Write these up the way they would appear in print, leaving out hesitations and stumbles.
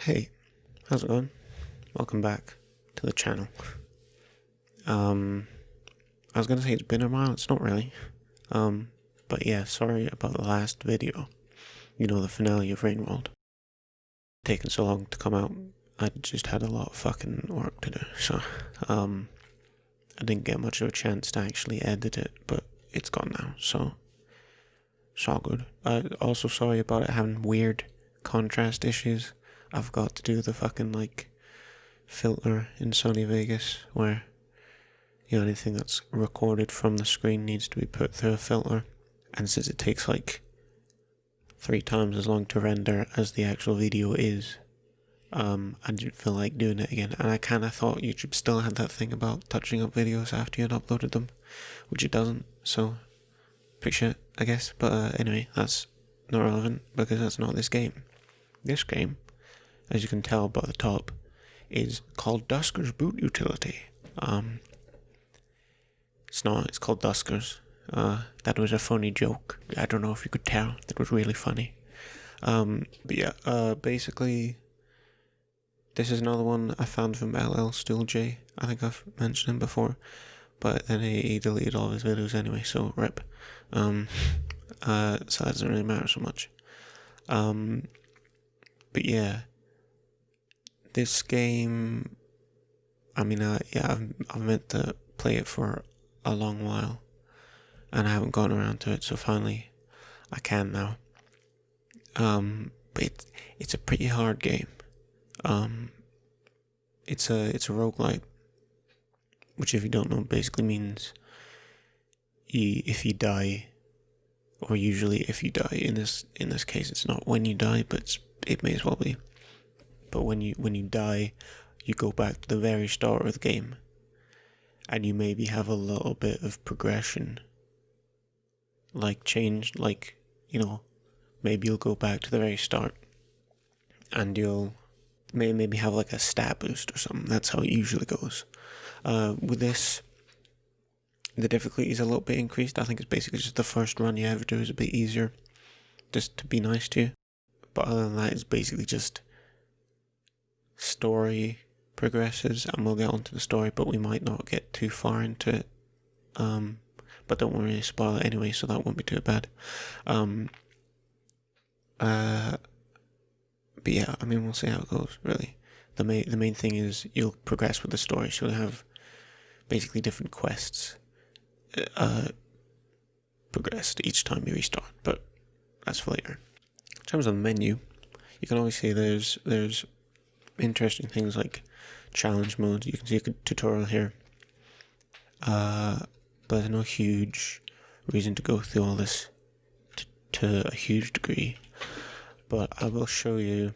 Hey, how's it going? Welcome back to the channel. I was gonna say it's been a while, it's not really. But yeah, sorry about the last video. You know, the finale of Rainworld. Taking so long to come out, I just had a lot of fucking work to do, so, I didn't get much of a chance to actually edit it, but it's gone now, so it's all good. Also sorry about it having weird contrast issues. I've got to do the fucking, filter in Sony Vegas, where, anything that's recorded from the screen needs to be put through a filter. And since it takes, 3 times as long to render as the actual video is, I didn't feel like doing it again. And I kind of thought YouTube still had that thing about touching up videos after you had uploaded them, which it doesn't, so pretty shit, I guess. But anyway, that's not relevant, because that's not this game. This game, as you can tell by the top, is called Duskers Boot Utility. It's not, it's called Duskers. That was a funny joke. I don't know if you could tell, that was really funny. But yeah, basically, this is another one I found from LL Stool J. I think I've mentioned him before, but then he deleted all of his videos anyway, so rip. So that doesn't really matter so much. But yeah, this game, I mean, I've meant to play it for a long while, and I haven't gotten around to it, so finally I can now. But it's a pretty hard game. It's a roguelite, which, if you don't know, basically means if you die, or usually if you die. In this case, it's not when you die, but it may as well be. But when you die, you go back to the very start of the game, and you maybe have a little bit of progression, change, maybe you'll go back to the very start, and you'll maybe have a stat boost or something. That's how it usually goes. With this, the difficulty is a little bit increased. I think it's basically just the first run you ever do is a bit easier, just to be nice to you. But other than that, it's basically just story progresses, and we'll get onto the story, but we might not get too far into it. But don't worry, spoil it anyway, so that won't be too bad. But yeah, I mean, we'll see how it goes, really. The main thing is you'll progress with the story, so you'll have basically different quests progressed each time you restart, but that's for later. In terms of the menu, you can always see there's interesting things like challenge modes. You can see a tutorial here, but there's no huge reason to go through all this to a huge degree. But I will show you,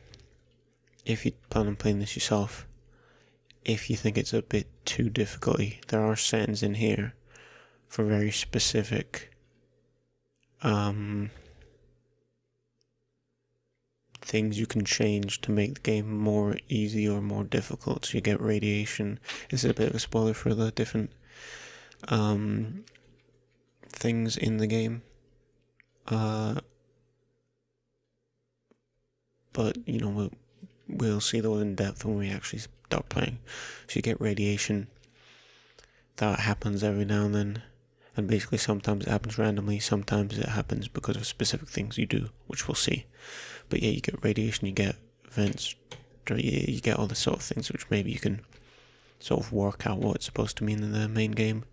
if you plan on playing this yourself, if you think it's a bit too difficult. There are settings in here for very specific things you can change to make the game more easy or more difficult. So you get radiation. This is a bit of a spoiler for the different things in the game. But we'll see those in depth when we actually start playing. So you get radiation. That happens every now and then, and basically sometimes it happens randomly, sometimes it happens because of specific things you do, which we'll see. But yeah, you get radiation, you get vents, you get all the sort of things which maybe you can sort of work out what it's supposed to mean in the main game.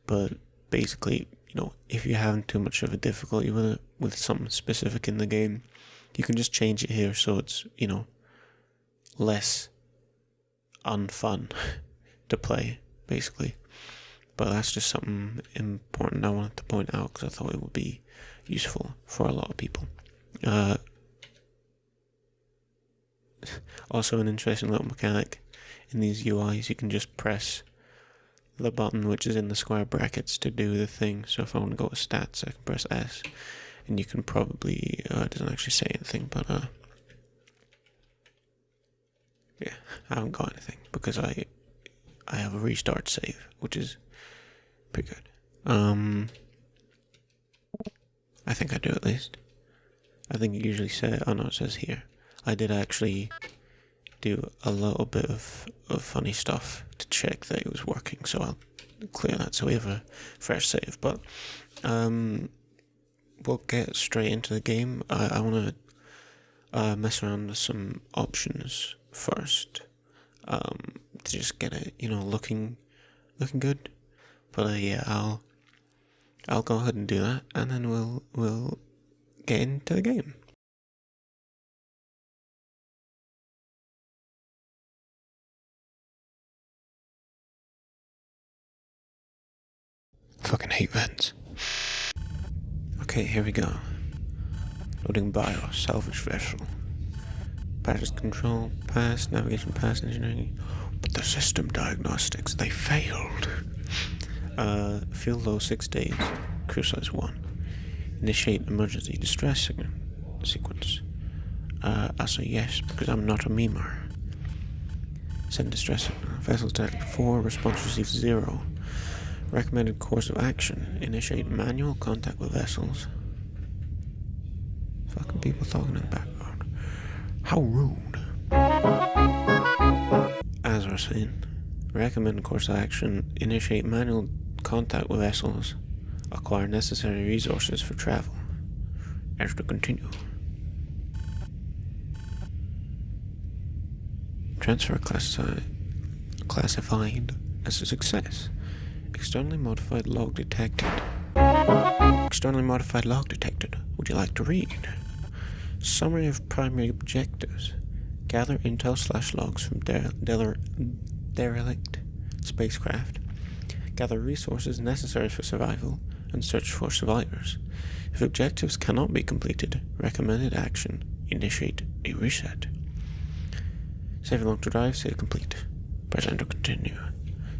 But basically, if you're having too much of a difficulty with it, with something specific in the game, you can just change it here so it's, less unfun to play, basically. But that's just something important I wanted to point out, because I thought it would be useful for a lot of people. Also, an interesting little mechanic in these UIs, you can just press the button which is in the square brackets to do the thing. So if I want to go to stats, I can press S, and you can probably, it doesn't actually say anything, but yeah, I haven't got anything because I have a restart save, which is pretty good. I think I do, at least. I think it usually says, oh no, it says here. I did actually do a little bit of funny stuff to check that it was working, so I'll clear that so we have a fresh save. But we'll get straight into the game. I want to mess around with some options first, to just get it, looking good. But yeah, I'll go ahead and do that, and then we'll get into the game. Fucking hate vents. Okay, here we go. Loading BIOS, salvage vessel. Passage control, pass, navigation, pass, engineering. But the system diagnostics, they failed. Fuel low 6 days. Crew size 1. Initiate emergency distress sequence. I'll say yes, because I'm not a memer. Send distress signal. Vessel detected 4, response received 0. Recommended course of action. Initiate manual contact with vessels. Fucking people talking in the background. How rude. As I was saying, recommended course of action. Initiate manual contact with vessels. Acquire necessary resources for travel. As to continue. Transfer classified as a success. Externally modified log detected. Externally modified log detected. Would you like to read? Summary of primary objectives. Gather intel/logs from derelict spacecraft. Gather resources necessary for survival and search for survivors. If objectives cannot be completed, recommended action. Initiate a reset. Save along to drive, save complete. Press enter to continue.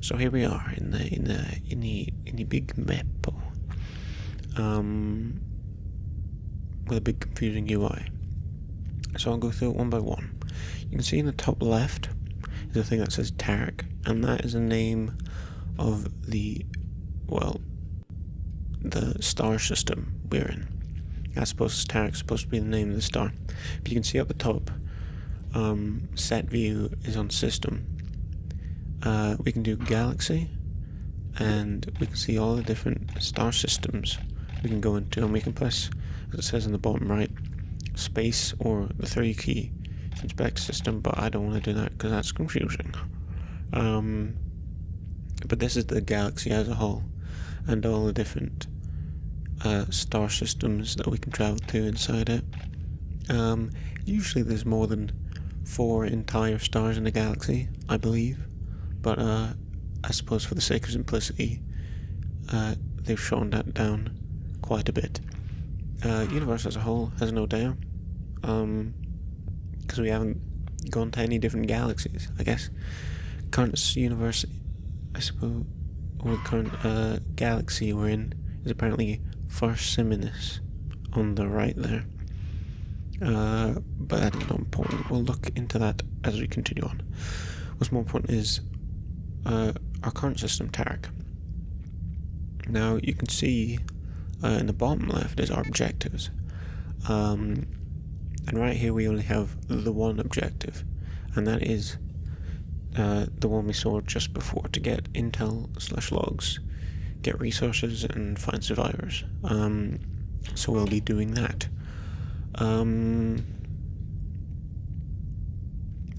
So here we are in the big map, with a big confusing UI. So I'll go through it one by one. You can see in the top left is a thing that says Tarik, and that is the name of the star system we're in. Tarik's supposed to be the name of the star. But you can see up the top, set view is on system. We can do galaxy, and we can see all the different star systems we can go into, and we can press, as it says in the bottom right, space or the 3 key to inspect system, but I don't want to do that because that's confusing. But this is the galaxy as a whole, and all the different star systems that we can travel to inside it. Usually there's more than 4 entire stars in the galaxy, I believe. But I suppose for the sake of simplicity, they've shown that down quite a bit. Universe as a whole has no doubt, because we haven't gone to any different galaxies, I guess. Current universe, I suppose, or current galaxy we're in is apparently First Siminis on the right there. But that is not important. We'll look into that as we continue on. What's more important is our current system, Tarik. Now you can see in the bottom left is our objectives, and right here we only have the one objective, and that is the one we saw just before, to get intel/logs, get resources, and find survivors. So we'll be doing that. On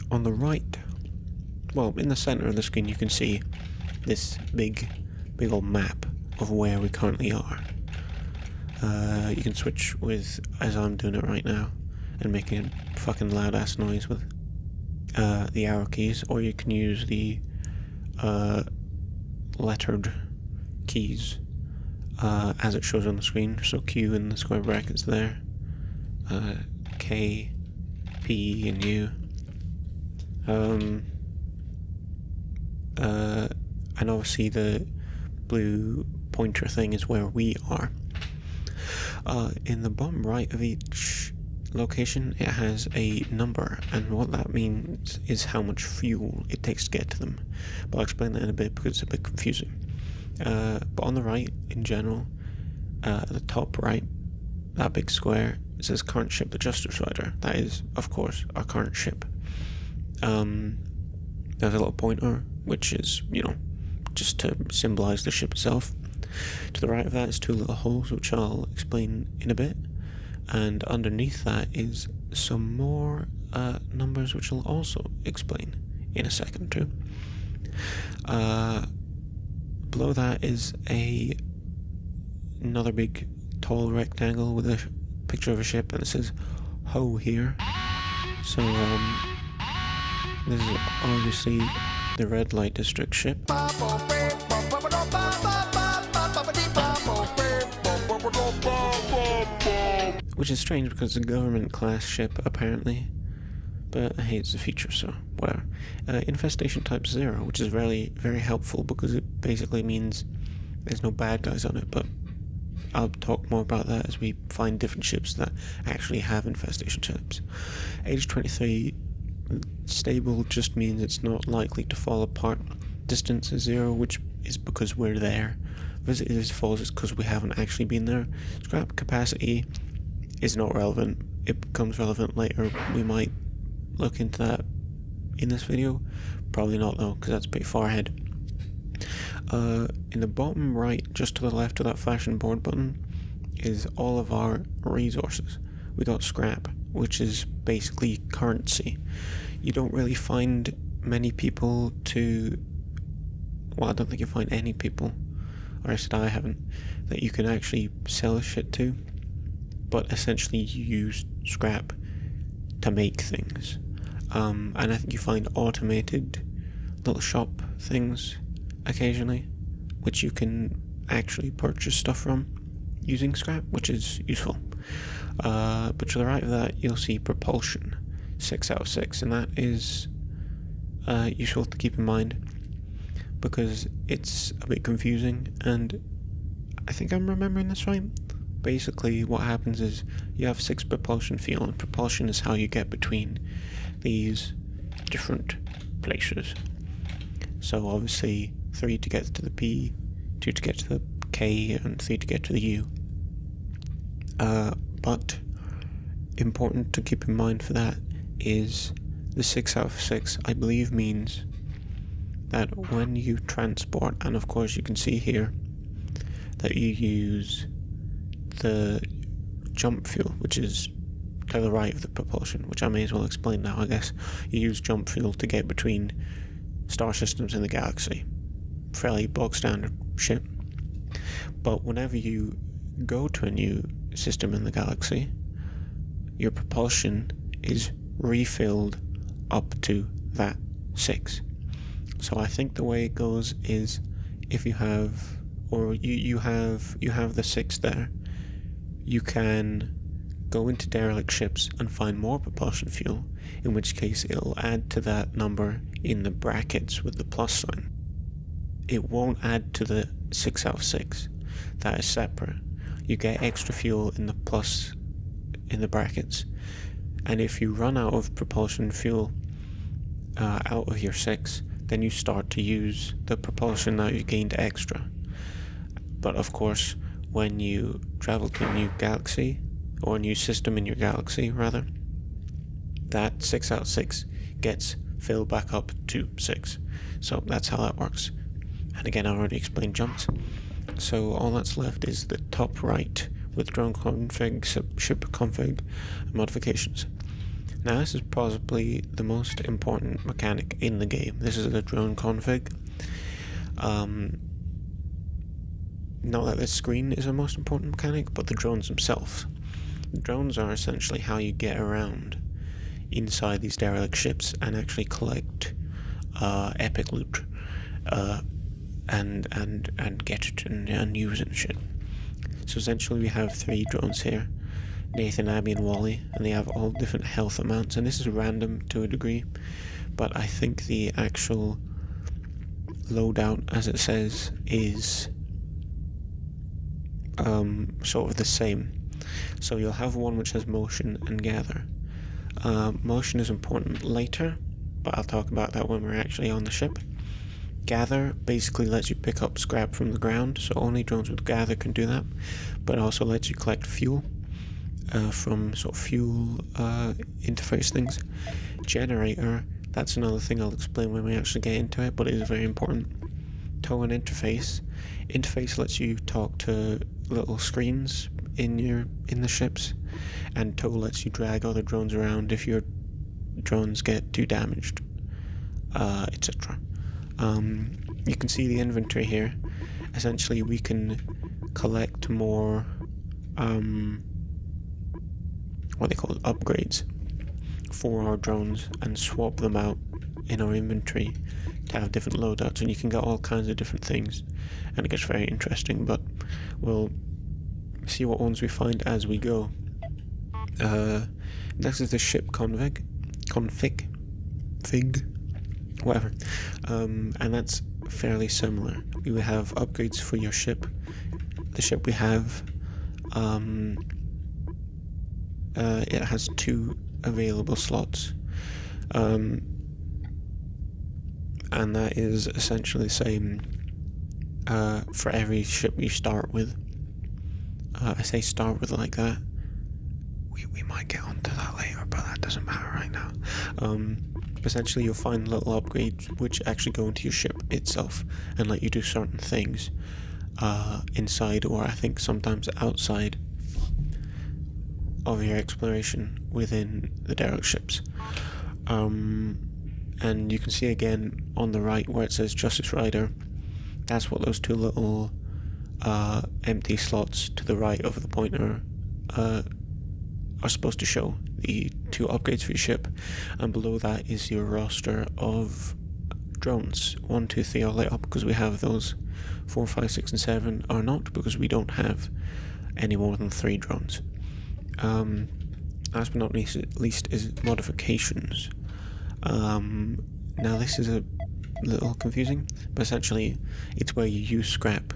the right, in the center of the screen, you can see this big old map of where we currently are. You can switch with, as I'm doing it right now, and making a fucking loud ass noise with the arrow keys, or you can use the lettered keys as it shows on the screen. So Q in the square brackets there, K, P, and U. And obviously the blue pointer thing is where we are. In the bottom right of each location, it has a number, and what that means is how much fuel it takes to get to them. But I'll explain that in a bit because it's a bit confusing. But on the right, in general, at the top right, that big square, it says current ship, the Justice Rider. That is, of course, our current ship. There's a little pointer, which is, just to symbolise the ship itself. To the right of that is two little holes, which I'll explain in a bit. And underneath that is some more numbers, which I'll also explain in a second too. Below that is another big tall rectangle with a picture of a ship, and it says "Ho" here. So this is obviously the red light district ship. Which is strange because it's a government class ship apparently, but I hate the feature, so whatever. Infestation type 0, which is very, very helpful because it basically means there's no bad guys on it, but I'll talk more about that as we find different ships that actually have infestation types. Age 23, stable just means it's not likely to fall apart. Distance is 0, which is because we're there. Visited is false, it's because we haven't actually been there. Scrap capacity is not relevant. It becomes relevant later. We might look into that in this video. Probably not though, because that's pretty far ahead. In the bottom right, just to the left of that fashion board button, is all of our resources. We got scrap, which is basically currency. You don't really find many people to... Well, I don't think you find any people, or I said I haven't, that you can actually sell shit to. But essentially you use scrap to make things. And I think you find automated little shop things occasionally, which you can actually purchase stuff from using scrap, which is useful. But to the right of that, you'll see propulsion, 6 out of 6, and that is useful to keep in mind because it's a bit confusing, and I think I'm remembering this right. Basically, what happens is you have 6 propulsion fuel, and propulsion is how you get between these different places. So obviously 3 to get to the P, 2 to get to the K, and 3 to get to the U. But important to keep in mind for that is the 6 out of 6, I believe, means that when you transport, and of course you can see here that you use the jump fuel, which is to the right of the propulsion, which I may as well explain now, I guess. You use jump fuel to get between star systems in the galaxy. Fairly bog standard shit. But whenever you go to a new system in the galaxy, your propulsion is refilled up to that 6. So I think the way it goes is if you have, or you have the 6 there, you can go into derelict ships and find more propulsion fuel, in which case it'll add to that number in the brackets with the plus sign. It won't add to the 6 out of 6. That is separate. You get extra fuel in the plus in the brackets, and if you run out of propulsion fuel out of your 6, then you start to use the propulsion that you gained extra. But of course, when you travel to a new galaxy, or a new system in your galaxy rather, that 6 out of 6 gets filled back up to 6. So that's how that works. And again, I already explained jumps. So all that's left is the top right with drone config, ship config, and modifications. Now this is possibly the most important mechanic in the game. This is the drone config. Not that this screen is the most important mechanic, but the drones themselves. The drones are essentially how you get around inside these derelict ships and actually collect epic loot and get it and use it and shit. So essentially we have 3 drones here, Nathan, Abby and Wally, and they have all different health amounts, and this is random to a degree, but I think the actual loadout, as it says, is sort of the same. So you'll have one which has motion and gather. Motion is important later, but I'll talk about that when we're actually on the ship. Gather basically lets you pick up scrap from the ground, so only drones with gather can do that, but it also lets you collect fuel from sort of fuel interface things. Generator that's another thing I'll explain when we actually get into it, but it is very important. Tow and interface. Interface lets you talk to little screens in the ships, and tow lets you drag other drones around if your drones get too damaged, etc. You can see the inventory here. Essentially, we can collect more what they call upgrades for our drones and swap them out in our inventory to have different loadouts, and you can get all kinds of different things, and it gets very interesting, but we'll see what ones we find as we go. Next is the ship config, whatever, and that's fairly similar. You will have upgrades for your ship. The ship we have, it has 2 available slots, and that is essentially the same for every ship you start with. I say start with like that. We might get onto that later, but that doesn't matter right now. Essentially, you'll find little upgrades which actually go into your ship itself and let you do certain things inside, or I think sometimes outside of your exploration within the derelict ships. And you can see again on the right where it says Justice Rider, that's what those 2 little empty slots to the right of the pointer are supposed to show, the 2 upgrades for your ship, and below that is your roster of drones. 1, 2, 3 are lit up because we have those. 4, 5, 6 and 7 are not because we don't have any more than 3 drones. Last but not least is modifications. Now this is a little confusing, but essentially it's where you use scrap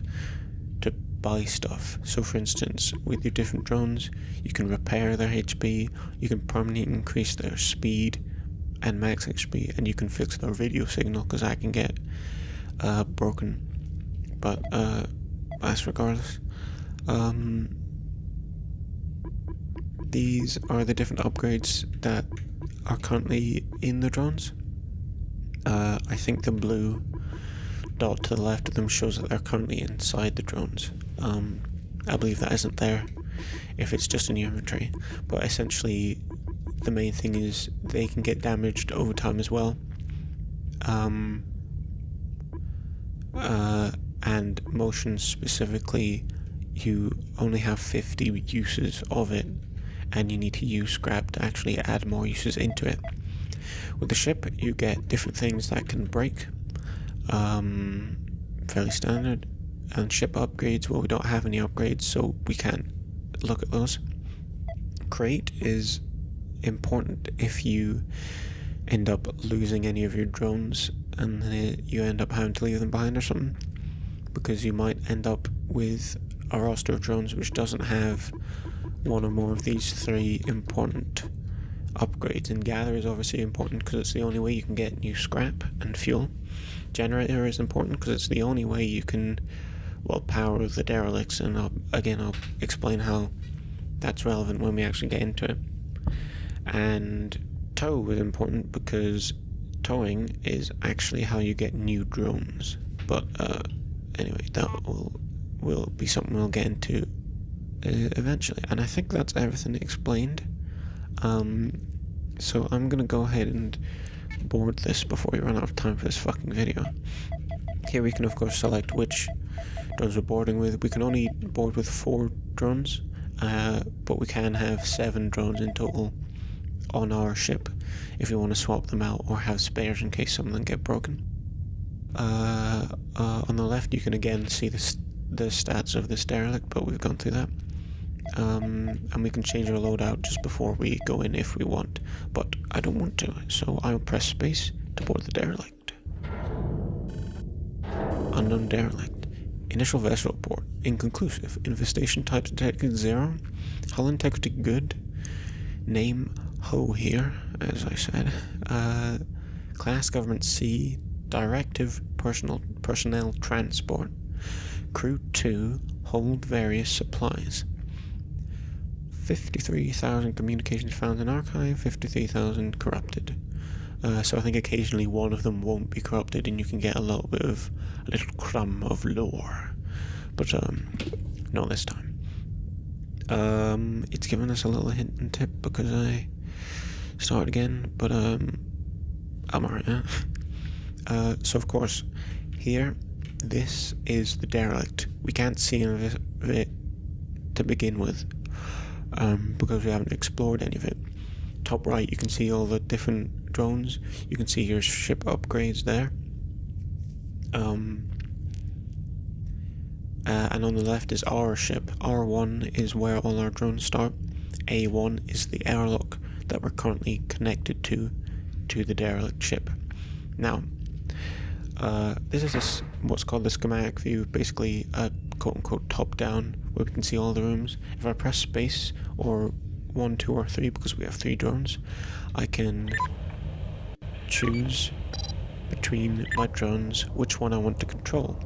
to buy stuff. So for instance, with your different drones, you can repair their HP, you can permanently increase their speed and max HP, and you can fix their video signal because that can get broken. But as regardless, these are the different upgrades that are currently in the drones. I think the blue dot to the left of them shows that they're currently inside the drones. I believe that isn't there if it's just in your inventory, but essentially the main thing is they can get damaged over time as well. And motion specifically, you only have 50 uses of it, and you need to use scrap to actually add more uses into it. With the ship, you get different things that can break, fairly standard, and ship upgrades, well, we don't have any upgrades, so we can't look at those. Crate is important if you end up losing any of your drones and then you end up having to leave them behind or something, because you might end up with a roster of drones which doesn't have one or more of these 3 important upgrades. And gather is obviously important because it's the only way you can get new scrap and fuel. Generator is important because it's the only way you can, well, power the derelicts, and I'll explain how that's relevant when we actually get into it. And tow is important because towing is actually how you get new drones. But anyway, that will be something we'll get into eventually. And I think that's everything explained. So I'm gonna go ahead and board this before we run out of time for this fucking video. Here we can of course select which drones we're boarding with. We can only board with 4 drones, but we can have 7 drones in total on our ship if we want to swap them out or have spares in case some of them get broken. On the left you can again see the stats of this derelict, but we've gone through that. And we can change our loadout just before we go in if we want, but I don't want to, so I'll press space to board the derelict. Unknown derelict. Initial vessel report. Inconclusive. Infestation types detected 0. Hull integrity good. Name Ho here, as I said. Class government C. Directive personnel transport. Crew 2. Hold various supplies. 53,000 communications found in archive, 53,000 corrupted. So I think occasionally one of them won't be corrupted and you can get a little crumb of lore. But not this time. It's given us a little hint and tip because I start again, but I'm alright. So of course, here, this is the derelict. We can't see any of it to begin with, because we haven't explored any of it. Top right, you can see all the different drones. You can see your ship upgrades there. And on the left is our ship. R1 is where all our drones start. A1 is the airlock that we're currently connected to the derelict ship. Now, this is what's called the schematic view, basically a quote-unquote top-down, where we can see all the rooms. If I press space, or 1, 2, or 3, because we have 3 drones, I can choose between my drones which one I want to control.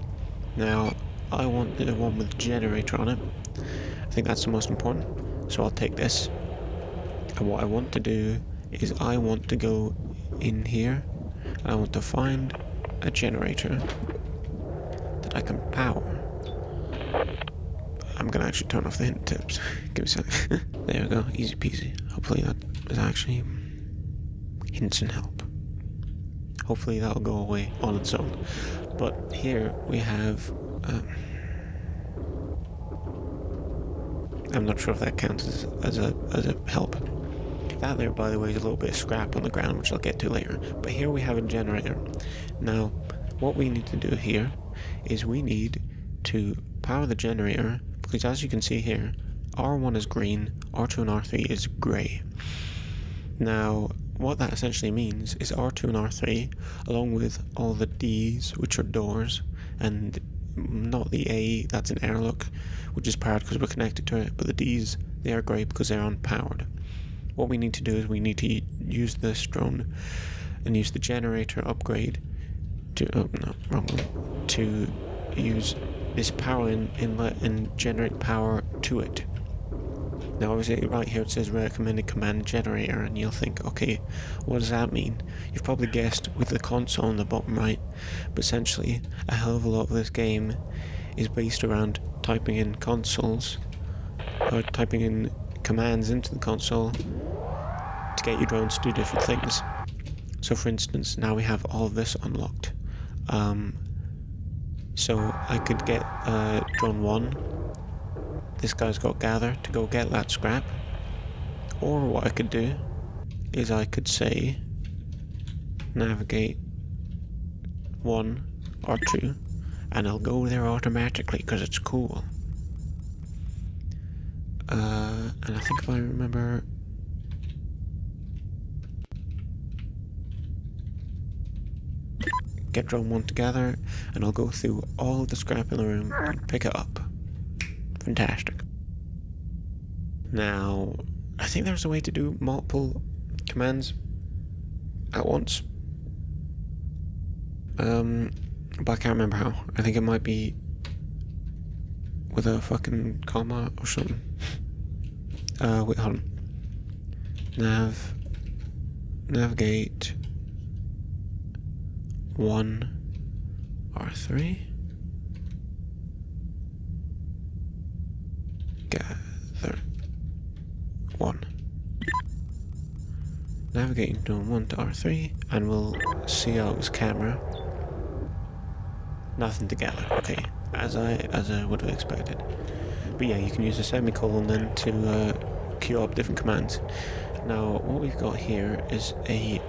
Now, I want the one with generator on it. I think that's the most important, so I'll take this. And what I want to do is I want to go in here, and I want to find a generator that I can power. I'm gonna actually turn off the hint tips. Give me a sec. There we go, easy peasy. Hopefully that is actually hints and help. Hopefully that'll go away on its own. But here we have I'm not sure if that counts as a help. That there, by the way, is a little bit of scrap on the ground, which I'll get to later. But here we have a generator. Now, what we need to do here is we need to power the generator, because as you can see here, R1 is green, R2 and R3 is grey. Now, what that essentially means is R2 and R3, along with all the Ds, which are doors, and not the A, that's an airlock, which is powered because we're connected to it, but the Ds, they are grey because they're unpowered. What we need to do is we need to use this drone and use the generator upgrade to use this power inlet and generate power to it. Now obviously right here it says recommended command generator, and you'll think, okay, what does that mean? You've probably guessed with the console on the bottom right, but essentially a hell of a lot of this game is based around typing in consoles, or typing in commands into the console to get your drones to do different things. So for instance, now we have all of this unlocked. So I could get drone 1, this guy's got gather, to go get that scrap. Or what I could do is I could say navigate 1 or 2, and I'll go there automatically because it's cool. And I think if I remember, get drone 1 together, and I'll go through all of the scrap in the room and pick it up. Fantastic. Now, I think there's a way to do multiple commands at once. But I can't remember how. I think it might be with a fucking comma or something. Wait, hold on. Navigate 1 R3. Gather 1. Navigating zone 1 to R3, and we'll see out his camera. Nothing together. Okay, as I would have expected. But yeah, you can use a semicolon then to queue up different commands. Now, what we've got here is a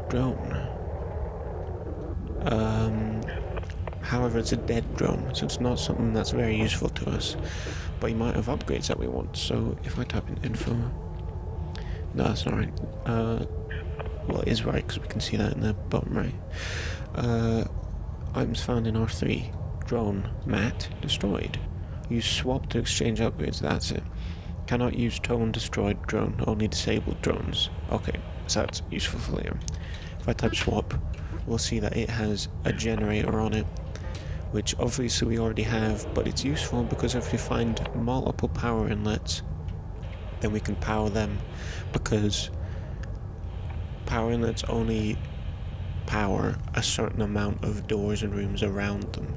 drone. However, it's a dead drone, so it's not something that's very useful to us. But you might have upgrades that we want. So if I type in info, no, that's not right. Well, it is right because we can see that in the bottom right. Items found in R3. Drone, mat, destroyed. Use swap to exchange upgrades, that's it. Cannot use tone destroyed drone, only disabled drones. Okay, so that's useful for later. If I type swap, we'll see that it has a generator on it, which obviously we already have, but it's useful because if we find multiple power inlets, then we can power them, because powering that's only power a certain amount of doors and rooms around them.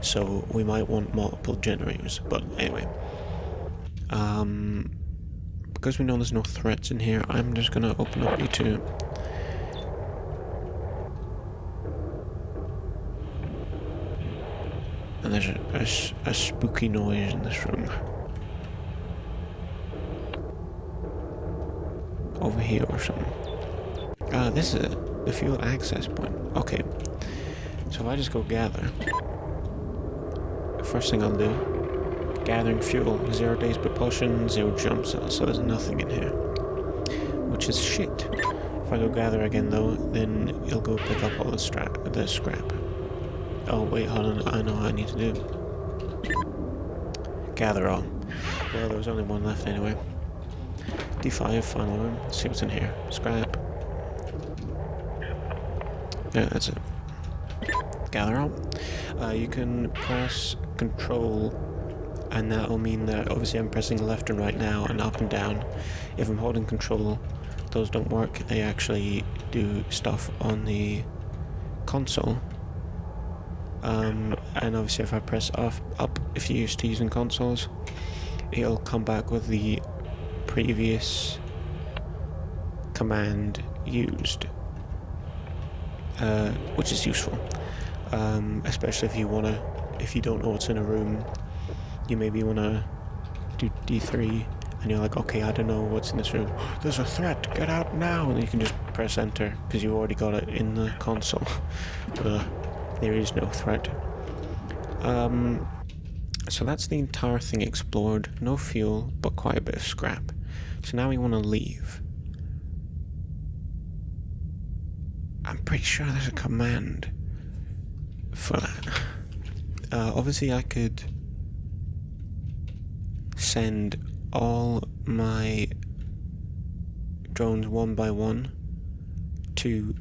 So we might want multiple generators, but anyway. Because we know there's no threats in here, I'm just gonna open up you2. And there's a spooky noise in this room. Over here or something. This is the fuel access point. Okay. So if I just go gather, the first thing I'll do, gathering fuel, 0 days propulsion, 0 jump cells, so there's nothing in here. Which is shit. If I go gather again though, then it'll go pick up all the scrap. Oh wait, hold on, I know what I need to do. Gather all. Well, there was only one left anyway. D5, final room, see what's in here. Scrap. Yeah, that's it. Gather all. You can press control, and that'll mean that obviously I'm pressing left and right now and up and down. If I'm holding control, those don't work. They actually do stuff on the console. And obviously if I press up, if you're used to using consoles, it'll come back with the previous command used, which is useful, especially if you don't know what's in a room. You maybe want to do D3 and you're like, okay, I don't know what's in this room, there's a threat, get out now, and you can just press enter because you already got it in the console. There is no threat. So that's the entire thing explored. No fuel, but quite a bit of scrap. So now we want to leave. I'm pretty sure there's a command for that. Obviously I could send all my drones one by one to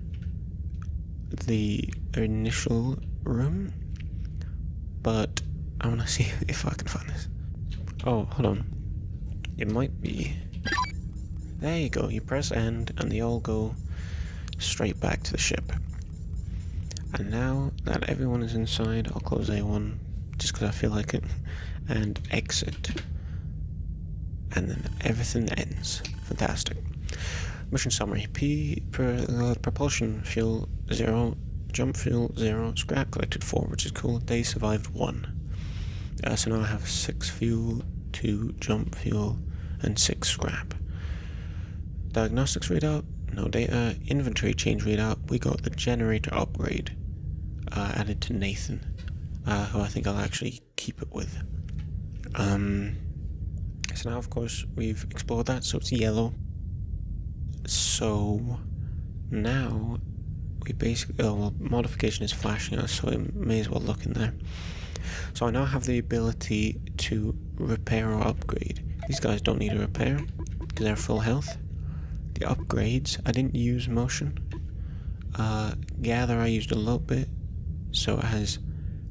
the initial room, but I want to see if I can find this. Oh, hold on. It might be... There you go, you press end and they all go straight back to the ship. And now that everyone is inside, I'll close A1 just because I feel like it, and exit. And then everything ends. Fantastic. Mission summary. Propulsion fuel 0, jump fuel 0, scrap collected 4, which is cool. They survived 1. So now I have 6 fuel, 2 jump fuel, and 6 scrap. Diagnostics readout, no data. Inventory change readout, we got the generator upgrade added to Nathan, who I think I'll actually keep it with. So now of course we've explored that, so it's yellow. So now we basically, modification is flashing us, so we may as well look in there. So I now have the ability to repair or upgrade. These guys don't need a repair because they're full health. The upgrades, I didn't use motion. Gather I used a little bit, so it has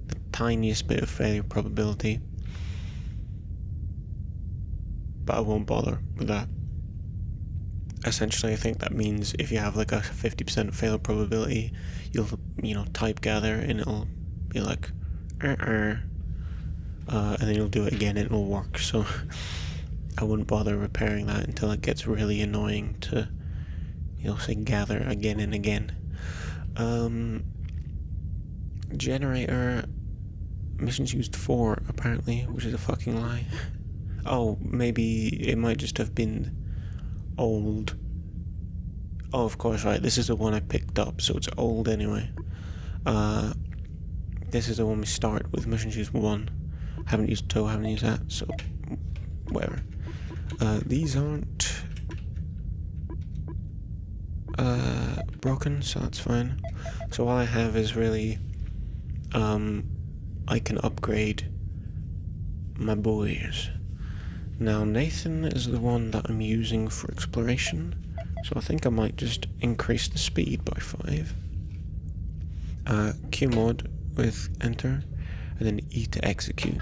the tiniest bit of failure probability, but I won't bother with that. Essentially, I think that means if you have like a 50% failure probability, you'll type gather and it'll be like and then you'll do it again and it'll work. So I wouldn't bother repairing that until it gets really annoying to say gather again and again. Generator missions used 4 apparently, which is a fucking lie. Oh, maybe it might just have been old. Oh, of course, right, this is the one I picked up, so it's old anyway. This is the one we start with, missions used 1. Haven't used 2, haven't used that, so whatever. These aren't broken, so that's fine. So all I have is really I can upgrade my boys. Now Nathan is the one that I'm using for exploration, so I think I might just increase the speed by 5. Q mod with enter, and then E to execute.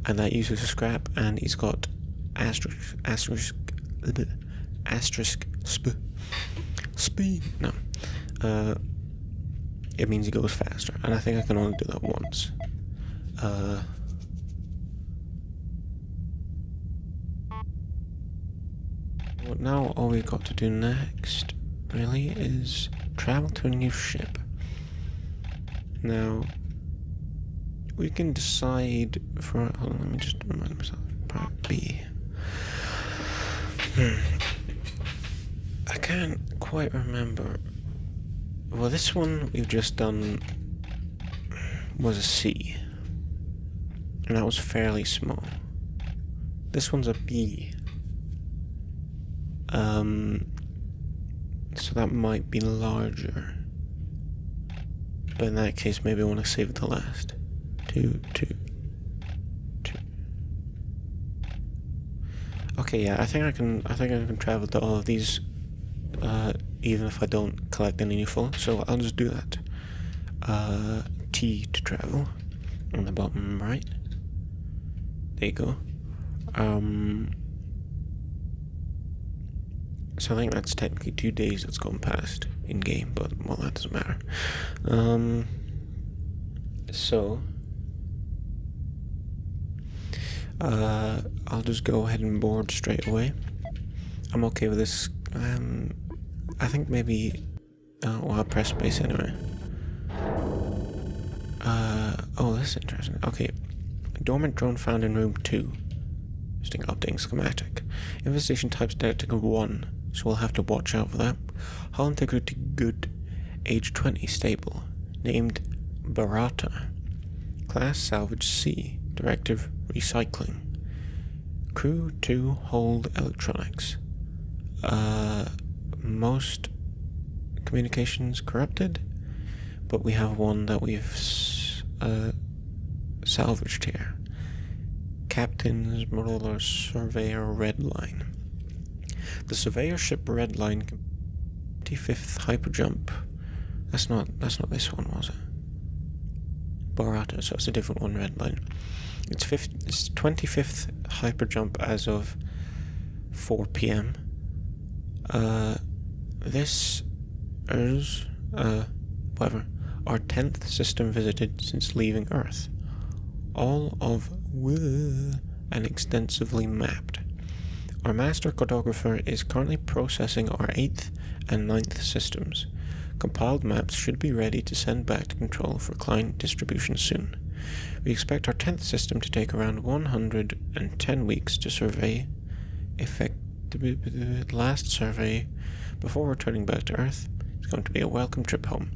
And that uses a scrap, and he's got asterisk speed. No. It means he goes faster, and I think I can only do that once. Well, now all we've got to do next, really, is travel to a new ship. Now, we can decide for... Hold on, let me just remind myself. Part B. I can't quite remember. Well, this one we've just done was a C. And that was fairly small. This one's a B. So that might be larger. But in that case, maybe I want to save it to last. Two. Okay, yeah, I think I can travel to all of these, even if I don't collect any new full. So I'll just do that. T to travel on the bottom right. There you go. So I think that's technically 2 days that's gone past in game, but well, that doesn't matter. So I'll just go ahead and board straight away. I'm okay with this. I think maybe well, I'll press space anyway. Oh, this is interesting. Okay, dormant drone found in room 2. Interesting, updating schematic. Infestation type's detected 1, so we'll have to watch out for that. Hull integrity good, age 20, stable. Named Barata. Class salvage C. Directive recycling. Crew 2 hold electronics. Most communications corrupted, but we have one that we've salvaged here. Captain's Marilla Surveyor Redline. The Surveyor ship Redline 25th hyperjump. That's not this one, was it? Barata, so it's a different one, Redline. It's 25th hyperjump as of 4 p.m. This is whatever, our 10th system visited since leaving Earth. All of and extensively mapped. Our master cartographer is currently processing our 8th and 9th systems. Compiled maps should be ready to send back to control for client distribution soon. We expect our 10th system to take around 110 weeks to survey. Last survey before returning back to Earth. It's going to be a welcome trip home.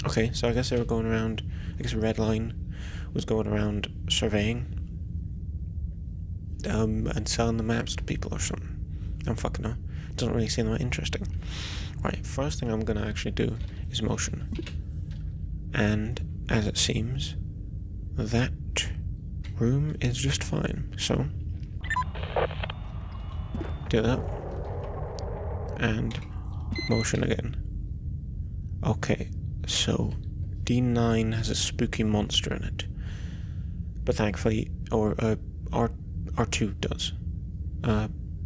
Okay, so I guess they were going around. I guess Redline was going around surveying, and selling the maps to people or something. I'm fucking know. It doesn't really seem that interesting. Right, first thing I'm gonna actually do is motion. And as it seems, that room is just fine. So do that. And motion again. Okay, so D9 has a spooky monster in it. But thankfully, or R2 does,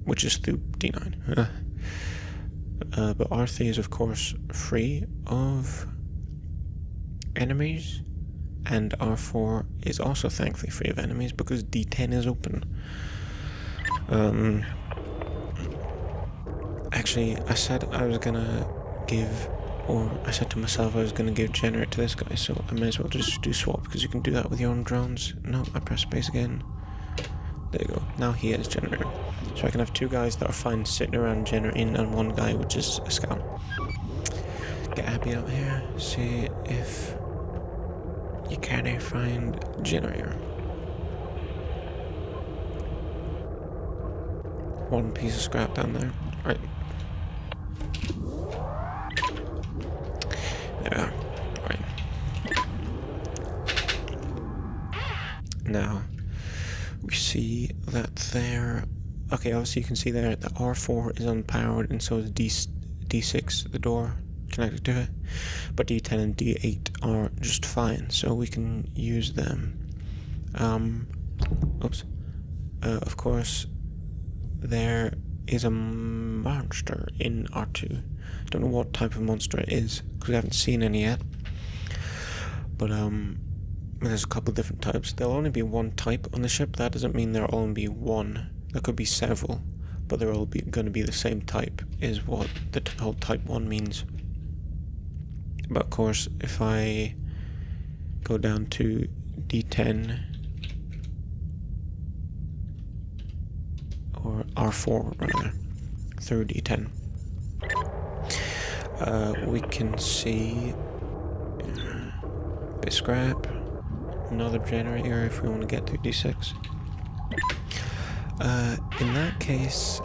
which is through D9. But R3 is of course free of enemies, and R4 is also thankfully free of enemies because D10 is open. Actually, I said I was gonna give, or I said to myself I was gonna give Generate to this guy, so I may as well just do swap, because you can do that with your own drones. No, I press space again. There you go. Now he is Generator. So I can have 2 guys that are fine sitting around generating, and 1 guy which is a scout. Get Abby out here, see if you can find Generator. 1 piece of scrap down there. Right. Yeah, right. Now, we see that there... Okay, obviously you can see there that R4 is unpowered, and so is D6, the door connected to it. But D10 and D8 are just fine, so we can use them. Of course, there is a monster in R2, Don't know what type of monster it is, because we haven't seen any yet. But, there's a couple different types. There'll only be one type on the ship. That doesn't mean there'll only be one. There could be several, but they're all going to be the same type, is what the whole type 1 means. But of course, if I go down to D10, or R4 rather, through D10, we can see a bit of scrap, another generator if we want to get to D6. In that case,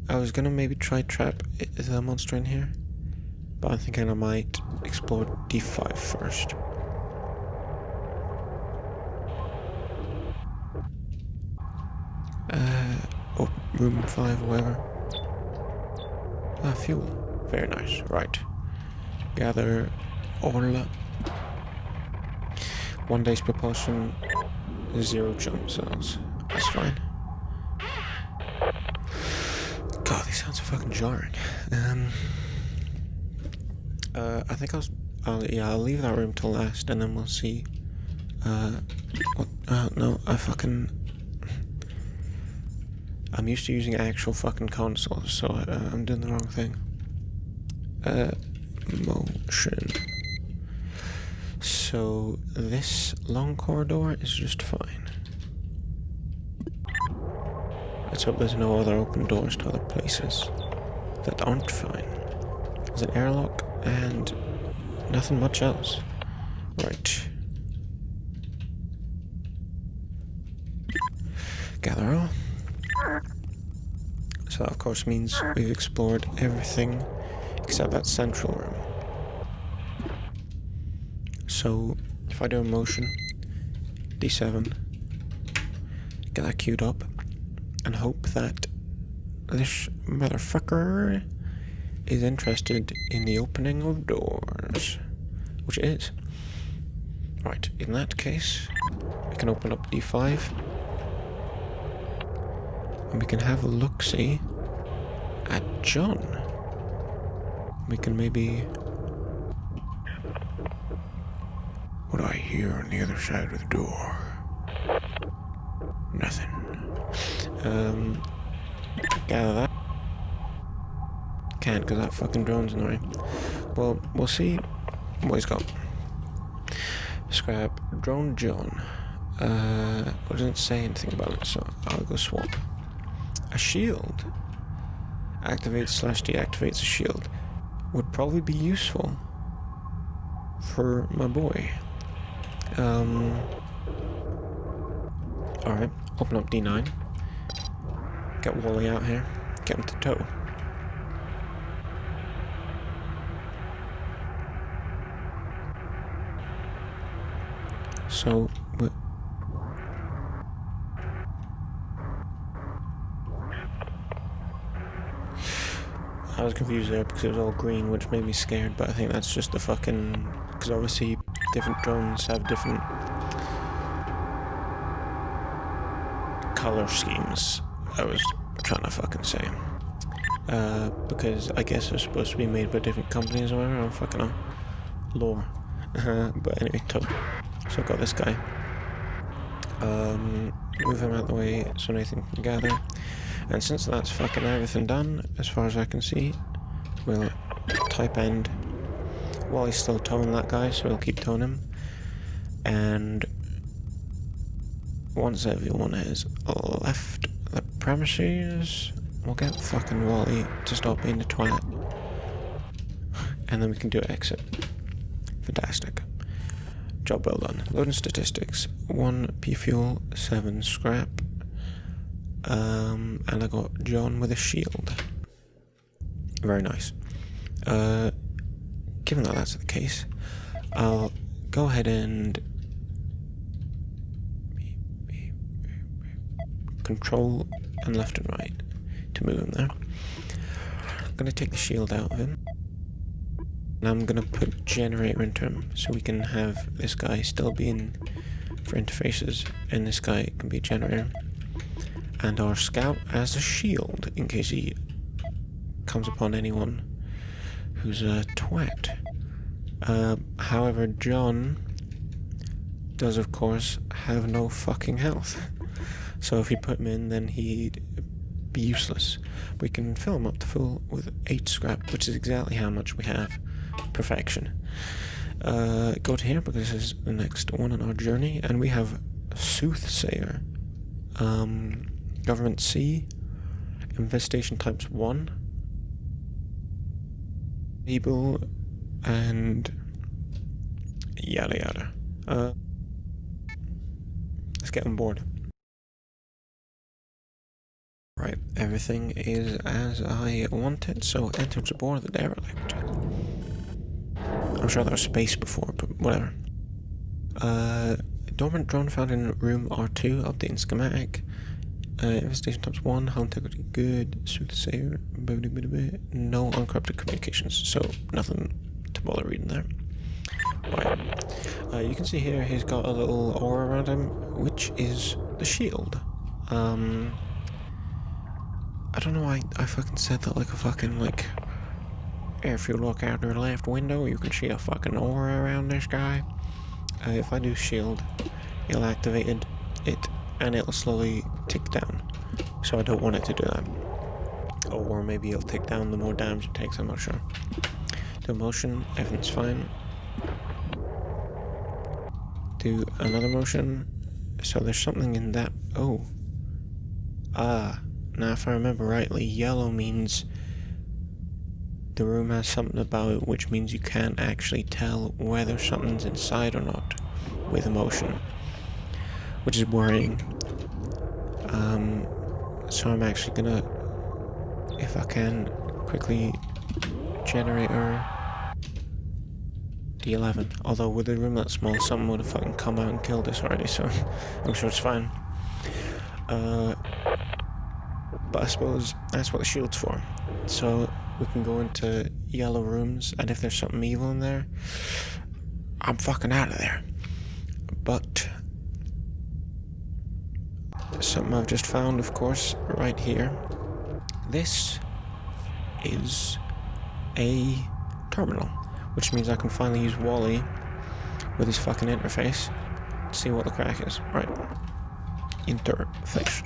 I was gonna maybe try trap the monster in here, but I'm thinking I might explore D5 first. Oh, room 5 or whatever. Ah, fuel. Very nice. Right. Gather Orla. 1 day's propulsion, 0 jump zones. That's fine. God, these sounds are fucking jarring. I think I'll leave that room till last, and then we'll see. No, I'm used to using actual fucking consoles, so I'm doing the wrong thing. Motion. So this long corridor is just fine. Let's hope there's no other open doors to other places that aren't fine. There's an airlock and nothing much else. Right. Gather all. So that of course means we've explored everything except that central room. So if I do a motion, D7, get that queued up, and hope that this motherfucker is interested in the opening of doors, which it is. Right, in that case, we can open up D5, and we can have a look-see at John. We can maybe... What do I hear on the other side of the door? Nothing. Gather that. Can't, because that fucking drone's annoying. Well, we'll see what he's got. Scrap drone John. It doesn't say anything about it, so I'll go swap. A shield. Activates/deactivates a shield. Would probably be useful for my boy. Alright, open up D9. Get Wally out here. Get him to tow. So, I was confused there because it was all green, which made me scared, but I think that's just the fucking... Because obviously different drones have different color schemes, I was trying to fucking say. Because I guess they're supposed to be made by different companies or whatever, I don't fucking know. Lore. But anyway, tow. So I've got this guy. Move him out of the way so Nathan can gather. And since that's fucking everything done, as far as I can see, we'll type end while he's still towing that guy, so we'll keep towing him. And once everyone has left the premises, we'll get fucking Wally to stop being a twat. And then we can do exit. Fantastic. Job well done. Loading statistics. 1 P fuel, 7 scrap. And I got John with a shield. Very nice. Given that that's the case, I'll go ahead and control and left and right to move him there. I'm going to take the shield out of him. And I'm going to put generator into him so we can have this guy still being for interfaces and this guy can be a generator. And our scout as a shield in case he comes upon anyone who's a twat. However, John does, of course, have no fucking health. So if you put him in, then he'd be useless. We can fill him up to full with 8 scrap, which is exactly how much we have. Perfection. Go to here, because this is the next one on our journey, and we have Soothsayer. Government C. Infestation types 1. Able, and yada yada. Let's get on board. Right, everything is as I wanted, so enter to board the derelict. I'm sure there was space before, but whatever. Dormant drone found in room R2, updating schematic. Infestation types 1, high integrity good, soothsayer, no uncrypted communications, so nothing to bother reading there. Right, you can see here he's got a little aura around him, which is the shield. I don't know why I fucking said that like a fucking, like, if you look out your left window, you can see a fucking aura around this guy. If I do shield, it'll activate it, and it'll slowly tick down. So I don't want it to do that. Or maybe it'll tick down the more damage it takes, I'm not sure. Do motion, everything's fine. Do another motion. So there's something in that. Oh. Now if I remember rightly, yellow means the room has something about it, which means you can't actually tell whether something's inside or not with emotion, which is worrying. So I'm actually gonna, if I can, quickly generator D11. Although with a room that small, someone would have fucking come out and killed us already, so I'm sure it's fine. But I suppose that's what the shield's for. So we can go into yellow rooms, and if there's something evil in there, I'm fucking out of there. But something I've just found, of course, right here. This is a terminal, which means I can finally use Wally with his fucking interface to see what the crack is. Right. Interface.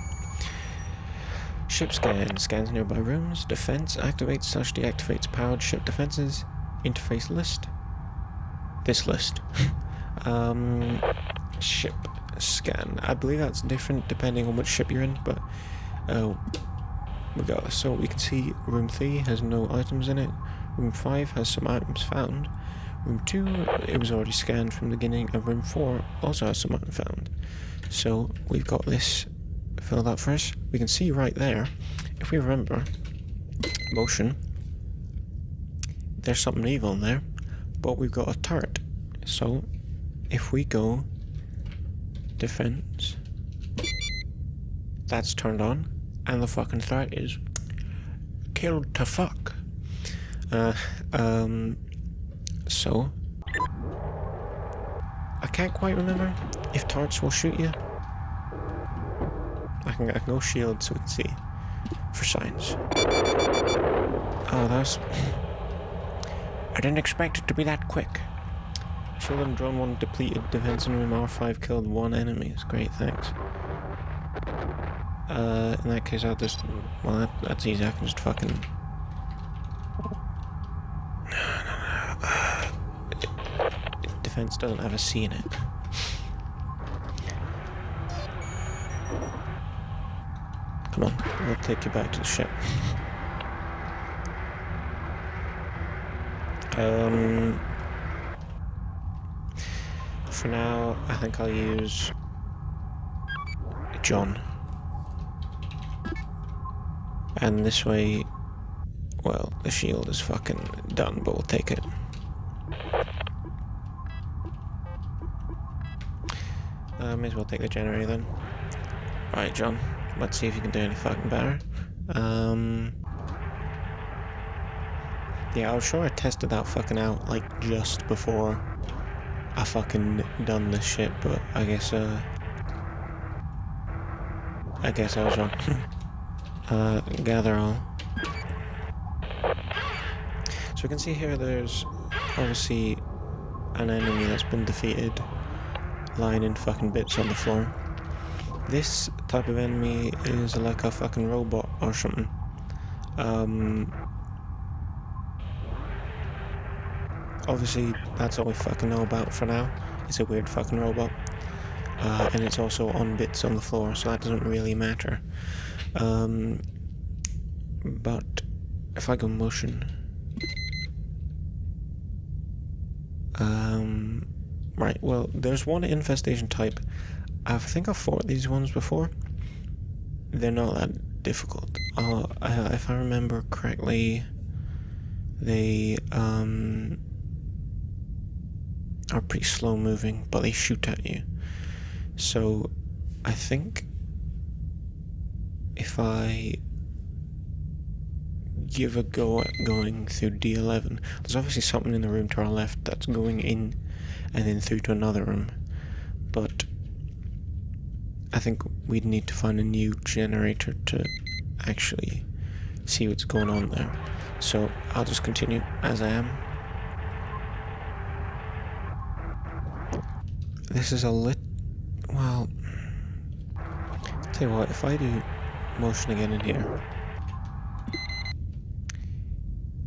Ship scan. Scans nearby rooms. Defense. Activates/deactivates powered ship defenses. Interface list. This list. Ship scan. I believe that's different depending on which ship you're in, but regardless. So we can see room 3 has no items in it. Room 5 has some items found. Room 2, it was already scanned from the beginning, and room 4 also has some items found. So we've got this filled out for us. We can see right there, if we remember, motion, there's something evil in there, but we've got a turret. So if we go defense, that's turned on, and the fucking threat is killed to fuck. So I can't quite remember if turrets will shoot you. I can go shield so we can see for signs. Oh, that's... I didn't expect it to be that quick. Shield and drone 1 depleted. Defense in room R5 killed 1 enemy. It's great, thanks. In that case, I'll just... Well, that's easy. I can just fucking... Defense doesn't have a C in it. Come on, we'll take you back to the ship. For now, I think I'll use John. And this way, well, the shield is fucking done, but we'll take it. May as well take the generator then. Right, John, let's see if you can do any fucking better. Yeah, I was sure I tested that fucking out, like, just before I fucking done this shit, but I guess I was wrong. Gather all. So we can see here there's obviously an enemy that's been defeated, lying in fucking bits on the floor. This type of enemy is like a fucking robot or something. Obviously that's all we fucking know about for now. It's a weird fucking robot. And it's also on bits on the floor, so that doesn't really matter. But if I go motion... right, well, there's one infestation type. I think I've fought these ones before. They're not that difficult. If I remember correctly, they are pretty slow moving, but they shoot at you. So I think if I give a go at going through D11, there's obviously something in the room to our left that's going in and then through to another room, but I think we'd need to find a new generator to actually see what's going on there. So I'll just continue as I am. This is a well, tell you what, if I do motion again in here,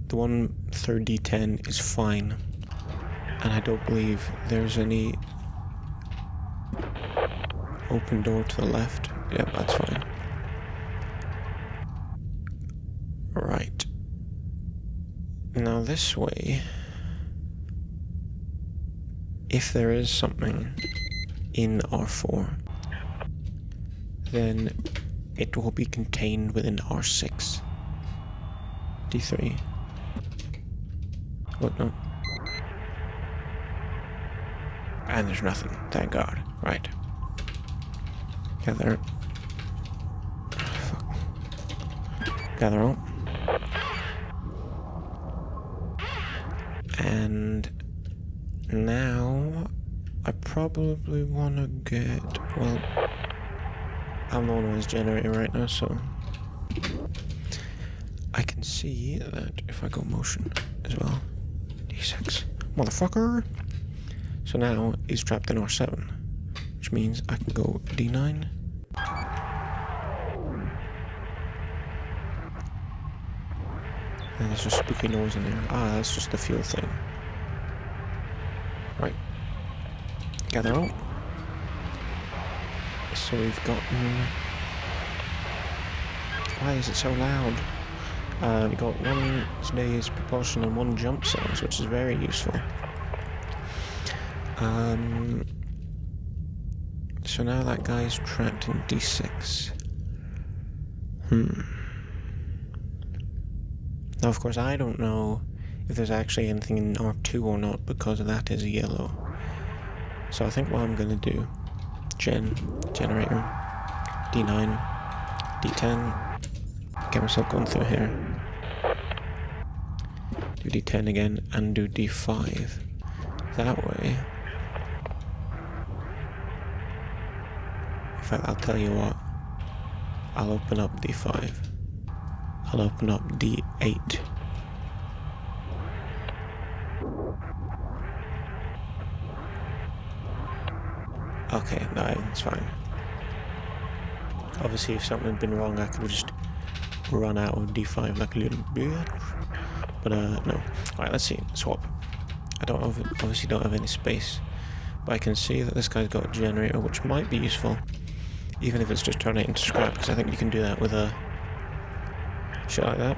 the one third D10 is fine, and I don't believe there's any open door to the left. Yep, that's fine. Right. Now this way, if there is something in R4, then it will be contained within R6. D3. What, no? And there's nothing, thank God. Right. Gather. Fuck. Gather up. And now I probably want to get, well, I'm the one who's generating right now, so I can see that if I go motion as well, D6, motherfucker. So now he's trapped in R7, which means I can go D9. And there's a spooky noise in there. Ah, that's just the fuel thing. Right. Gather out. So we've gotten... Why is it so loud? We've got one day's propulsion and one jump cells, which is very useful. So now that guy's trapped in D6. Now, of course, I don't know if there's actually anything in R2 or not, because that is yellow. So I think what I'm going to do, generator, D9, D10, get myself going through here, do D10 again, and do D5. That way, in fact, I'll tell you what, I'll open up D5. I'll open up D8. Okay, no, it's fine. Obviously, if something had been wrong, I could have just run out of D5 like a little bitch. But, no. Alright, let's see. Swap. Obviously don't have any space. But I can see that this guy's got a generator, which might be useful. Even if it's just turning it into scrap, because I think you can do that with a... shit like that.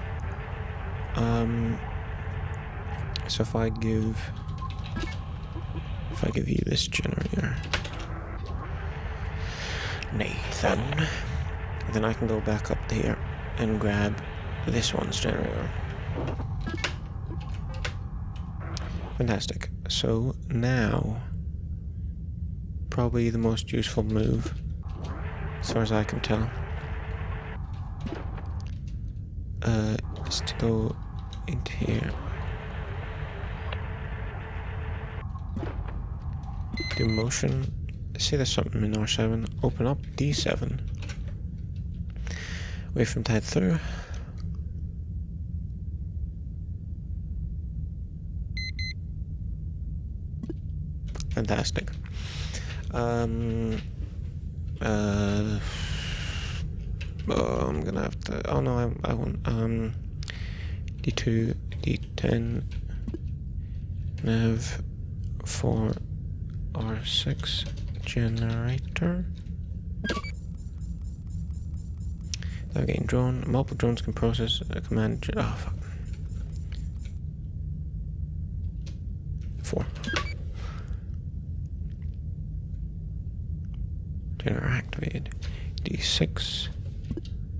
So if I give you this generator, Nathan, then I can go back up here and grab this one's generator. Fantastic. So now, probably the most useful move, as far as I can tell, is to go into here, do motion, see there's something in R7, open up D7, wait for him to head through, Fantastic. Oh, I'm gonna have to. Oh no, I won't. D2, D10, Nav 4, R6 generator. Navigating drone. Multiple drones can process a command. Oh fuck. 4. Generator activated. D6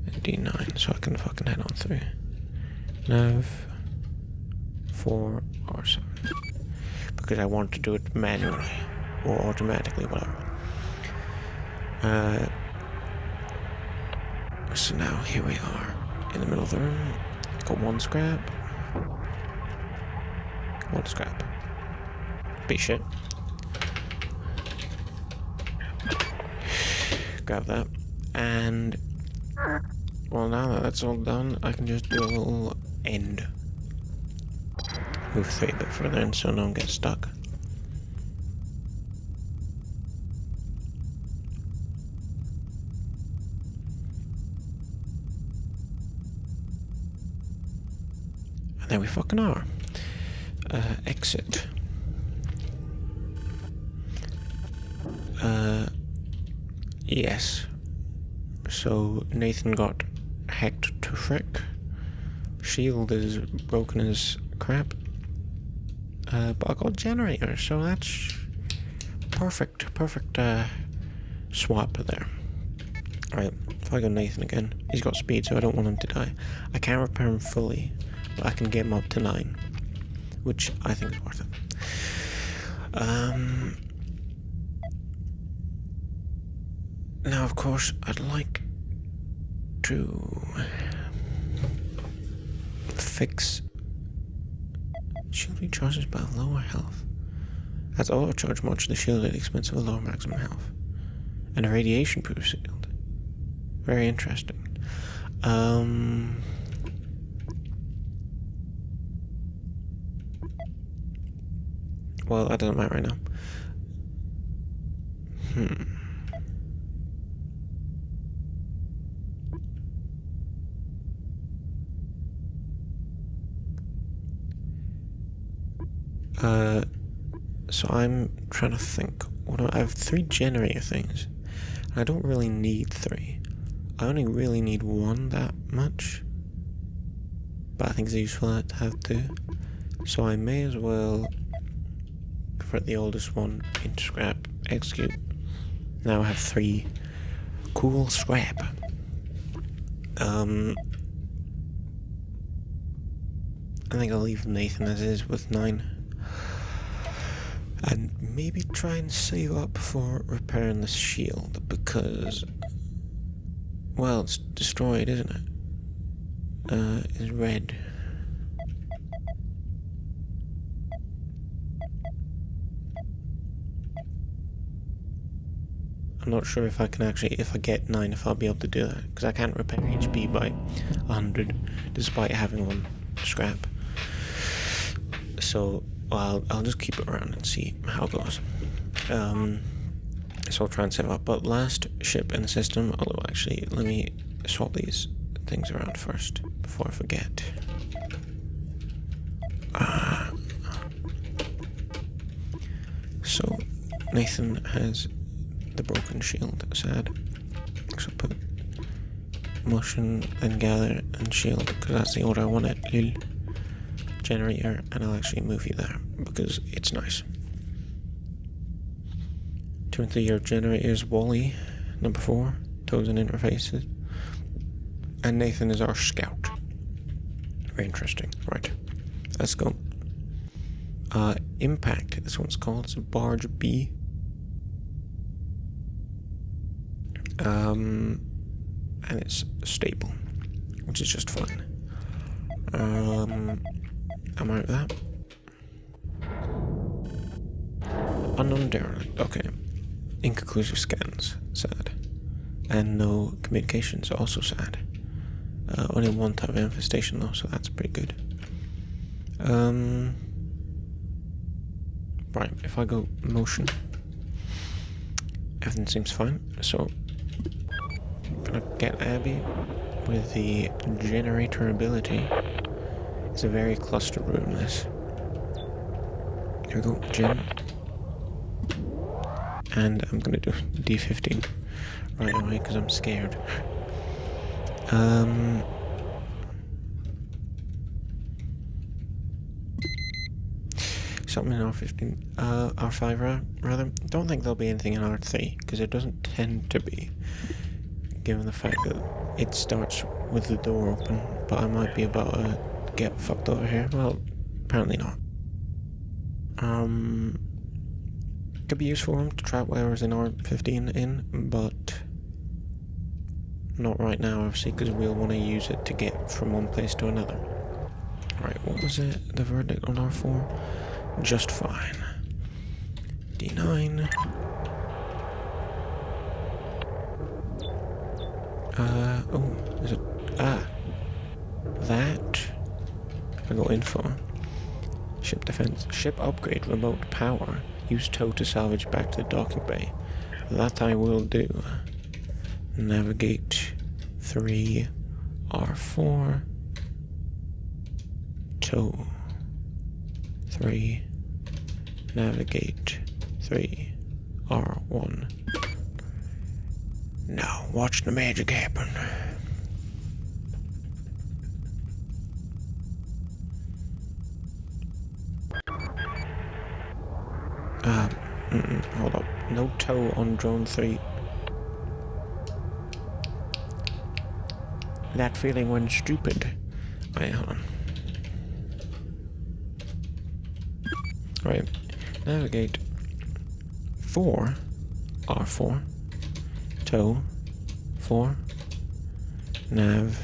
and D9, so I can fucking head on through. Nav 4 R7. Because I want to do it manually or automatically, whatever. So now here we are in the middle of the room. Got 1 scrap. 1 scrap. Big shit. Grab that. And well, now that that's all done, I can just do a little end. Move 3 a bit further in so no one gets stuck. And there we fucking are. Exit. Yes. So Nathan got hacked to frick. Shield is broken as crap. But I got a generator, so that's perfect swap there. Alright, if I go Nathan again, he's got speed, so I don't want him to die. I can't repair him fully, but I can get him up to 9, which I think is worth it. Now, of course, I'd like to fix shield recharges by lower health. Adds auto charge much to the shield at the expense of a lower maximum health. And a radiation proof shield. Very interesting. Well, that doesn't matter right now. So I'm trying to think. I have 3 generator things. I don't really need 3. I only really need 1 that much. But I think it's useful to have 2. So I may as well convert the oldest one into scrap, execute. Now I have 3 cool scrap. I think I'll leave Nathan as is with 9. And maybe try and save up for repairing the shield, because, well, it's destroyed, isn't it? It's red. I'm not sure if I can actually, if I get 9, if I'll be able to do that, because I can't repair HP by 100, despite having 1 scrap. So, well, I'll just keep it around and see how it goes. So I'll try and save up. But last ship in the system, although actually, let me swap these things around first, before I forget. So, Nathan has the broken shield, sad. So put motion, then gather, and shield, because that's the order I want it. Lil. Generator, and I'll actually move you there because it's nice. 2 and 3 year generators, Wally, number 4, toes and interfaces, and Nathan is our scout. Very interesting. Right, let's go. Impact, this one's called, it's a barge B. And it's stable, which is just fine. Am I with that? Unknown derelict. Okay. Inconclusive scans. Sad. And no communications. Also sad. Only 1 type of infestation though, so that's pretty good. Right, if I go motion, everything seems fine. So, I'm gonna get Abby with the generator ability. It's a very clustered room, this. Here we go, Gen. And I'm gonna do D15 right away because I'm scared. Something in R15, R5 rather. Don't think there'll be anything in R3 because it doesn't tend to be, given the fact that it starts with the door open. But I might be about to get fucked over here. Well, apparently not. Could be useful room to trap whatever's in R15 in, but not right now, obviously, because we'll want to use it to get from one place to another. Right, what was it? The verdict on R4? Just fine. D9. Oh, is it? That. I go info. Ship defense. Ship upgrade. Remote power. Use tow to salvage back to the docking bay. That I will do. Navigate 3 R4. Tow 3. Navigate 3 R1. Now watch the magic happen. Hold up. No tow on drone 3. That feeling when stupid. Wait, hold on. Right. Navigate 4 R4. Tow 4. Nav.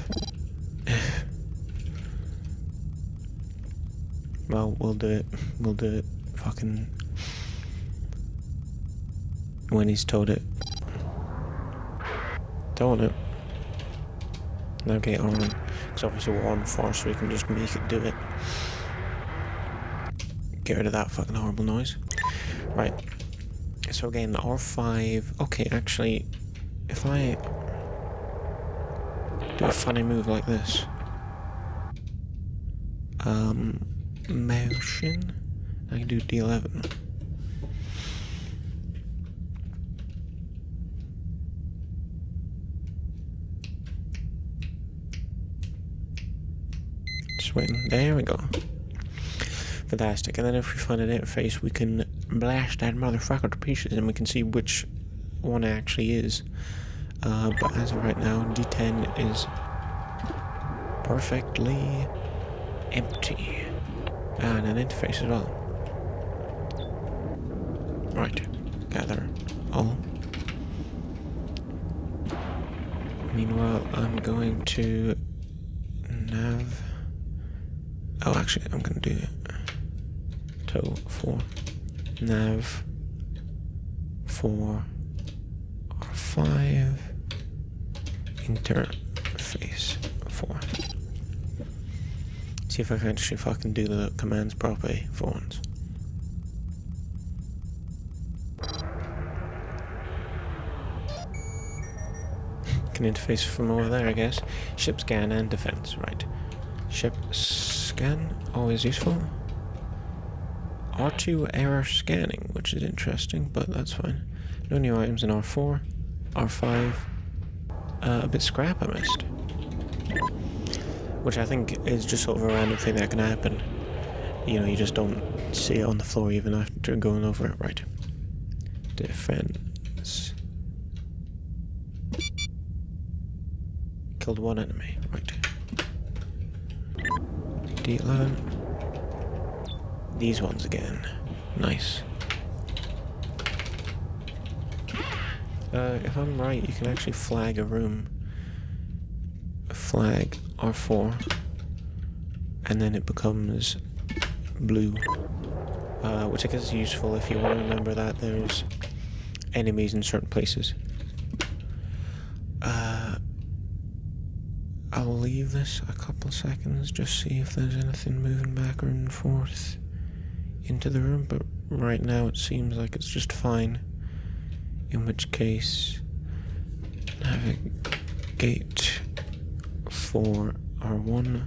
Well, we'll do it. We'll do it. Fucking. When he's towed it. Towing it. Navigate on. Because obviously we're on 4, so we can just make it do it. Get rid of that fucking horrible noise. Right. So again, R5. Okay, actually, if I do a funny move like this. Motion. I can do D11. Just waiting. There we go. Fantastic. And then if we find an interface, we can blast that motherfucker to pieces and we can see which one it actually is. But as of right now, D10 is perfectly empty. And an interface as well. Right. Gather all. Meanwhile, I'm going to nav. Oh, actually, I'm going to do tow 4. Nav 4 R5 interface 4. See if I can actually fucking do the commands properly for once. Can interface from over there, I guess. Ship scan and defense, right. Ship scan, always useful. R2 error scanning, which is interesting, but that's fine. No new items in R4. R5. A bit scrap I missed. Which I think is just sort of a random thing that can happen. You know, you just don't see it on the floor even after going over it. Right. Defense. Killed one enemy. Right. D11. These ones again. Nice. If I'm right, you can actually flag a room. Flag R4. And then it becomes blue. Which I guess is useful if you want to remember that there's enemies in certain places. I'll leave this a couple seconds, just see if there's anything moving back and forth into the room, but right now it seems like it's just fine. In which case, navigate for R1.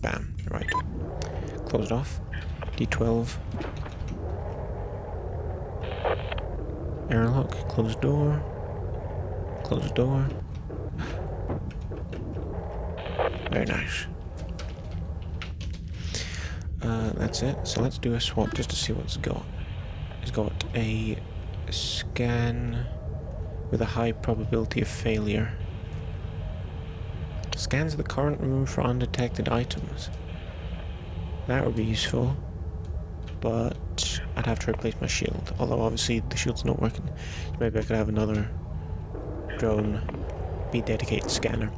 Bam, right. Close it off. D12. Airlock, close door. Close door. Very nice. That's it. So let's do a swap just to see what it's got. It's got a scan with a high probability of failure. Scans the current room for undetected items. That would be useful, but I'd have to replace my shield. Although obviously the shield's not working. So maybe I could have another drone be dedicated scanner.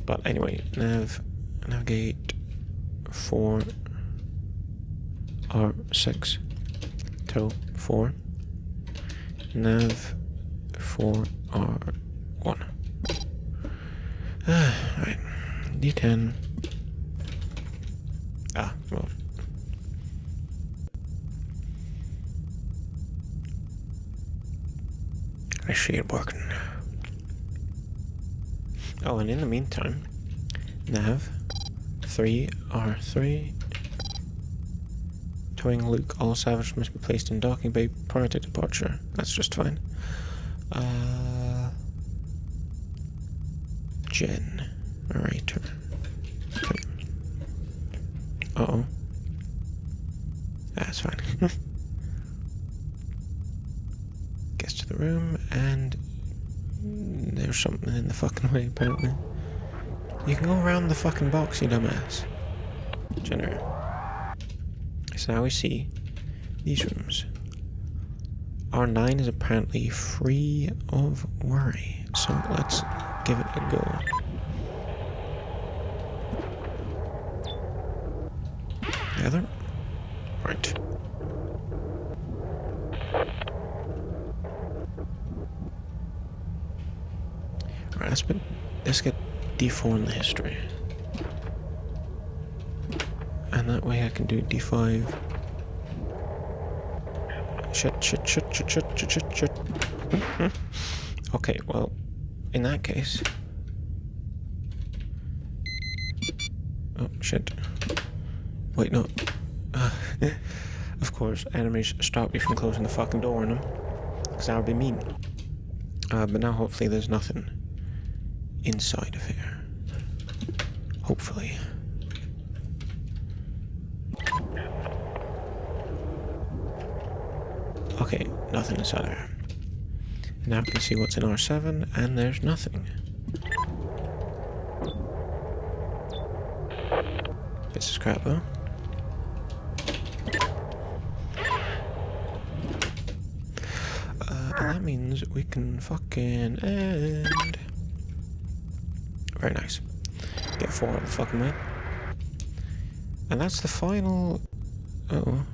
But anyway, navigate for R6 to 4. Nav for R1. Right. D10. Well. I see it working. Oh, and in the meantime, nav 3R3. Towing Luke, all salvage must be placed in docking bay prior to departure. That's just fine. Generator. Okay. Uh-oh. That's fine. Gets to the room, and there's something in the fucking way, apparently. You can go around the fucking box, you dumbass. Generator. So now we see these rooms. R9 is apparently free of worry, so let's give it a go. The other? Right. Alright, let's get D4 in the history. And that way I can do D5. Shit. Okay, well, in that case... Oh, shit. Wait, no. Of course, enemies stop you from closing the fucking door on them. Because that would be mean. But now hopefully there's nothing inside of here. Hopefully. Okay, nothing inside there. Now we can see what's in R7, and there's nothing. Bits of scrap though. And that means we can fucking end. Very nice. Get 4 out of the fucking way. And that's the final... Uh-oh.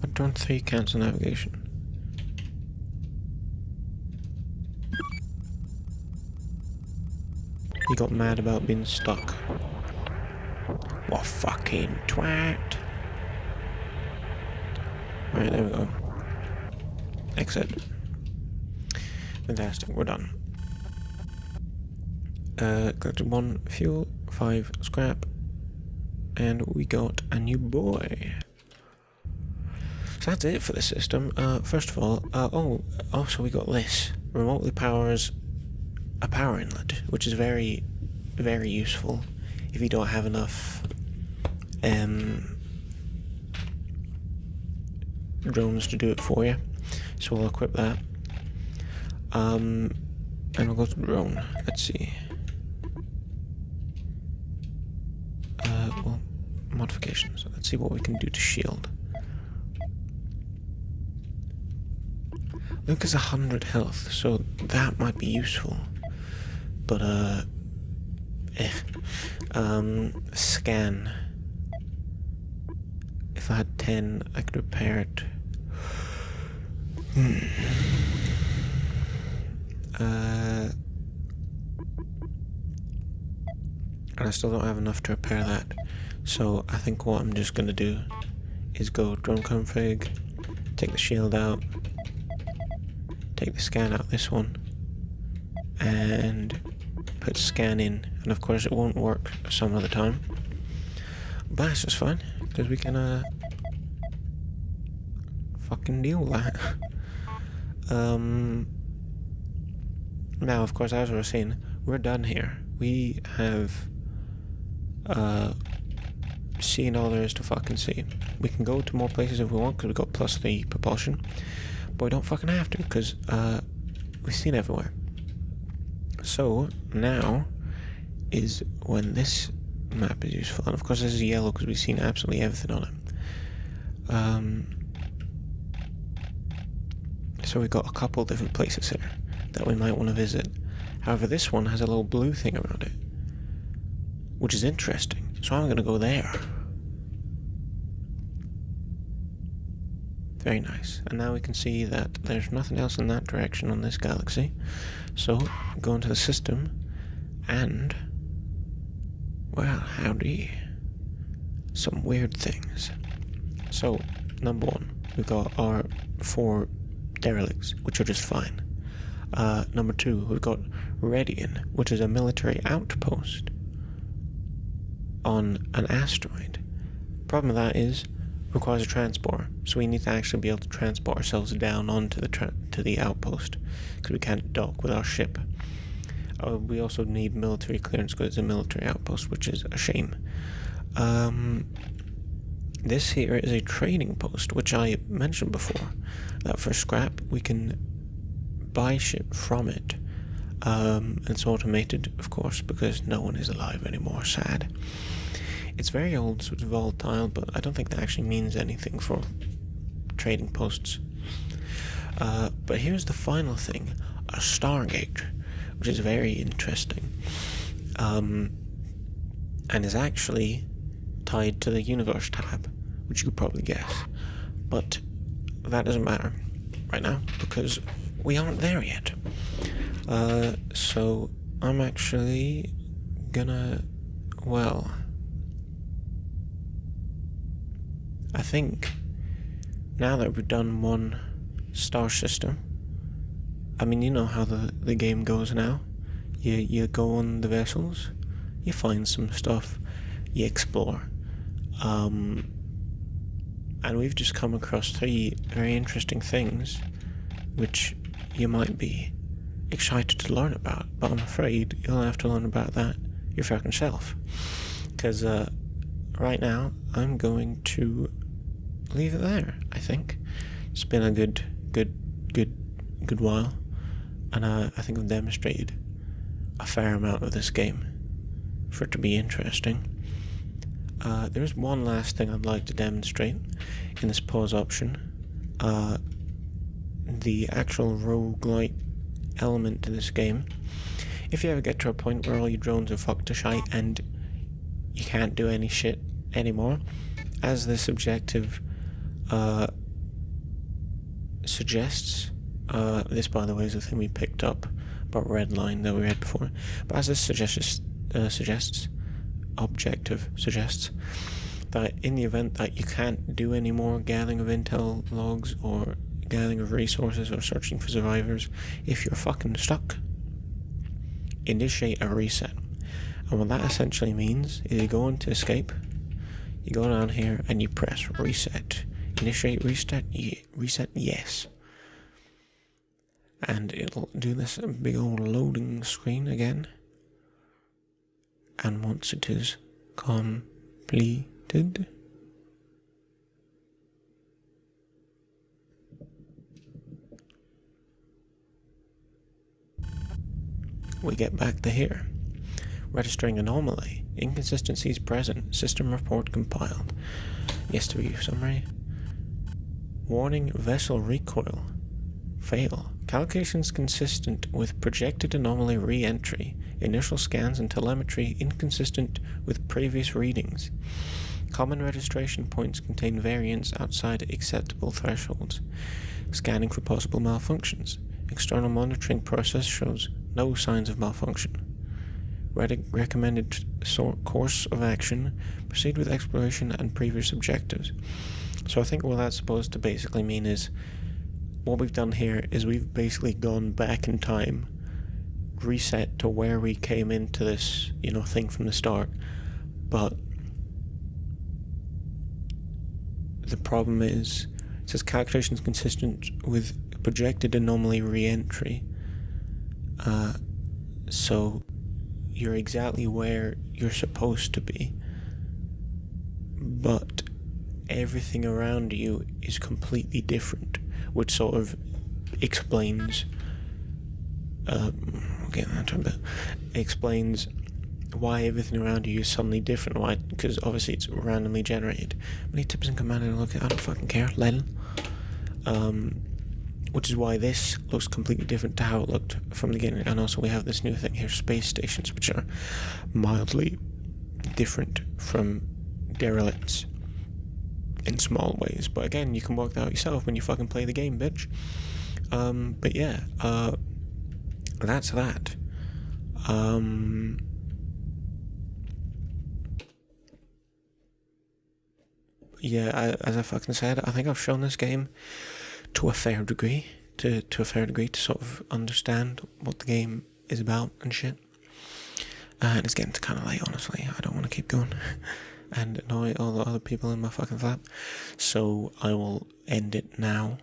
But turn 3 cancel navigation. He got mad about being stuck. What fucking twat. Right, there we go. Exit. Fantastic, we're done. Collected 1 fuel, 5 scrap, and we got a new boy. So that's it for the system. First of all, also we got this. Remotely powers a power inlet, which is very, very useful if you don't have enough drones to do it for you. So we'll equip that. And we'll go to drone. Let's see. Well, modifications. Let's see what we can do to shield. Luke has 100 health, so that might be useful. But, scan. If I had 10, I could repair it. and I still don't have enough to repair that. So I think what I'm just gonna do is go drone config, take the shield out, take the scan out this one, and put scan in. And of course it won't work some of the time, but that's just fine, because we can fucking deal with that. Now of course, as I was saying, we're done here. We have seen all there is to fucking see. We can go to more places if we want, because we've got +3 propulsion, but we don't fucking have to, because we've seen everywhere. So now is when this map is useful, and of course this is yellow because we've seen absolutely everything on it. So we've got a couple different places here that we might want to visit. However, this one has a little blue thing around it, which is interesting, so I'm going to go there. Very nice. And now we can see that there's nothing else in that direction on this galaxy. So, go into the system, and, well, howdy. Some weird things. So, number 1, we've got our 4 derelicts, which are just fine. Number 2, we've got Redian, which is a military outpost on an asteroid. Problem with that is, requires a transport, so we need to actually be able to transport ourselves down onto the outpost, because we can't dock with our ship. We also need military clearance because it's a military outpost, which is a shame. This here is a trading post, which I mentioned before, that for scrap we can buy ship from it. It's automated, of course, because no one is alive anymore, sad. It's very old, so it's volatile, but I don't think that actually means anything for trading posts. But here's the final thing, a Stargate, which is very interesting, and is actually tied to the Universe tab, which you could probably guess. But that doesn't matter right now, because we aren't there yet. So I'm actually gonna, well, I think now that we've done one star system, I mean, you know how the game goes now. You go on the vessels, you find some stuff, you explore. And we've just come across 3 very interesting things, which you might be excited to learn about, but I'm afraid you'll have to learn about that your fucking self. Because right now, I'm going to leave it there, I think. It's been a good while, and I think I've demonstrated a fair amount of this game for it to be interesting. There's one last thing I'd like to demonstrate in this pause option. The actual roguelite element to this game. If you ever get to a point where all your drones are fucked to shite and you can't do any shit anymore, as this objective suggests, this by the way is the thing we picked up about red line that we read before, but as this objective suggests that in the event that you can't do any more gathering of intel logs or gathering of resources or searching for survivors, if you're fucking stuck, initiate a reset. And what that essentially means is you go into escape, you go down here and you press reset. Initiate reset, reset yes. And it'll do this big old loading screen again. And once it is completed, we get back to here. Registering anomaly. Inconsistencies present. System report compiled. Yes to review summary. Warning, vessel recoil. Fail. Calculations consistent with projected anomaly re-entry. Initial scans and telemetry inconsistent with previous readings. Common registration points contain variants outside acceptable thresholds. Scanning for possible malfunctions. External monitoring process shows no signs of malfunction. recommended course of action, proceed with exploration and previous objectives. So I think what that's supposed to basically mean is, what we've done here is we've basically gone back in time, reset to where we came into this, thing from the start. But the problem is, it says calculations consistent with projected anomaly re-entry. So you're exactly where you're supposed to be, but everything around you is completely different, which sort of explains explains why everything around you is suddenly different. Why? Because obviously it's randomly generated. Many tips and command and look at, I don't fucking care, Len. Which is why this looks completely different to how it looked from the beginning. And also we have this new thing here, space stations, which are mildly different from derelicts in small ways. But again, you can work that out yourself when you fucking play the game, bitch. But yeah, that's that. Yeah, as I fucking said, I think I've shown this game to a fair degree, to sort of understand what the game is about and shit. And it's getting kind of late, honestly. I don't want to keep going and annoy all the other people in my fucking flat. So I will end it now.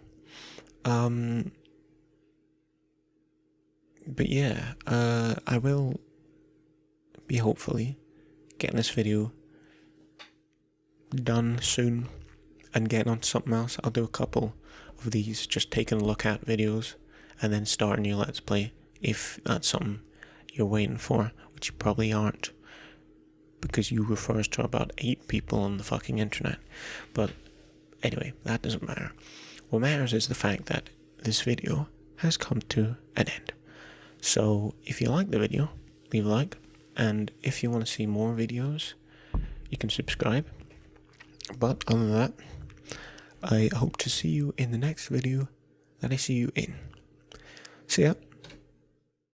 But yeah, I will be hopefully getting this video done soon and getting on to something else. I'll do a couple of these, just taking a look at videos and then start a new Let's Play, if that's something you're waiting for, which you probably aren't, because you refers to about 8 people on the fucking internet. But anyway, that doesn't matter. What matters is the fact that this video has come to an end. So if you like the video, leave a like, and if you want to see more videos, you can subscribe. But other than that, I hope to see you in the next video that I see you in. See ya.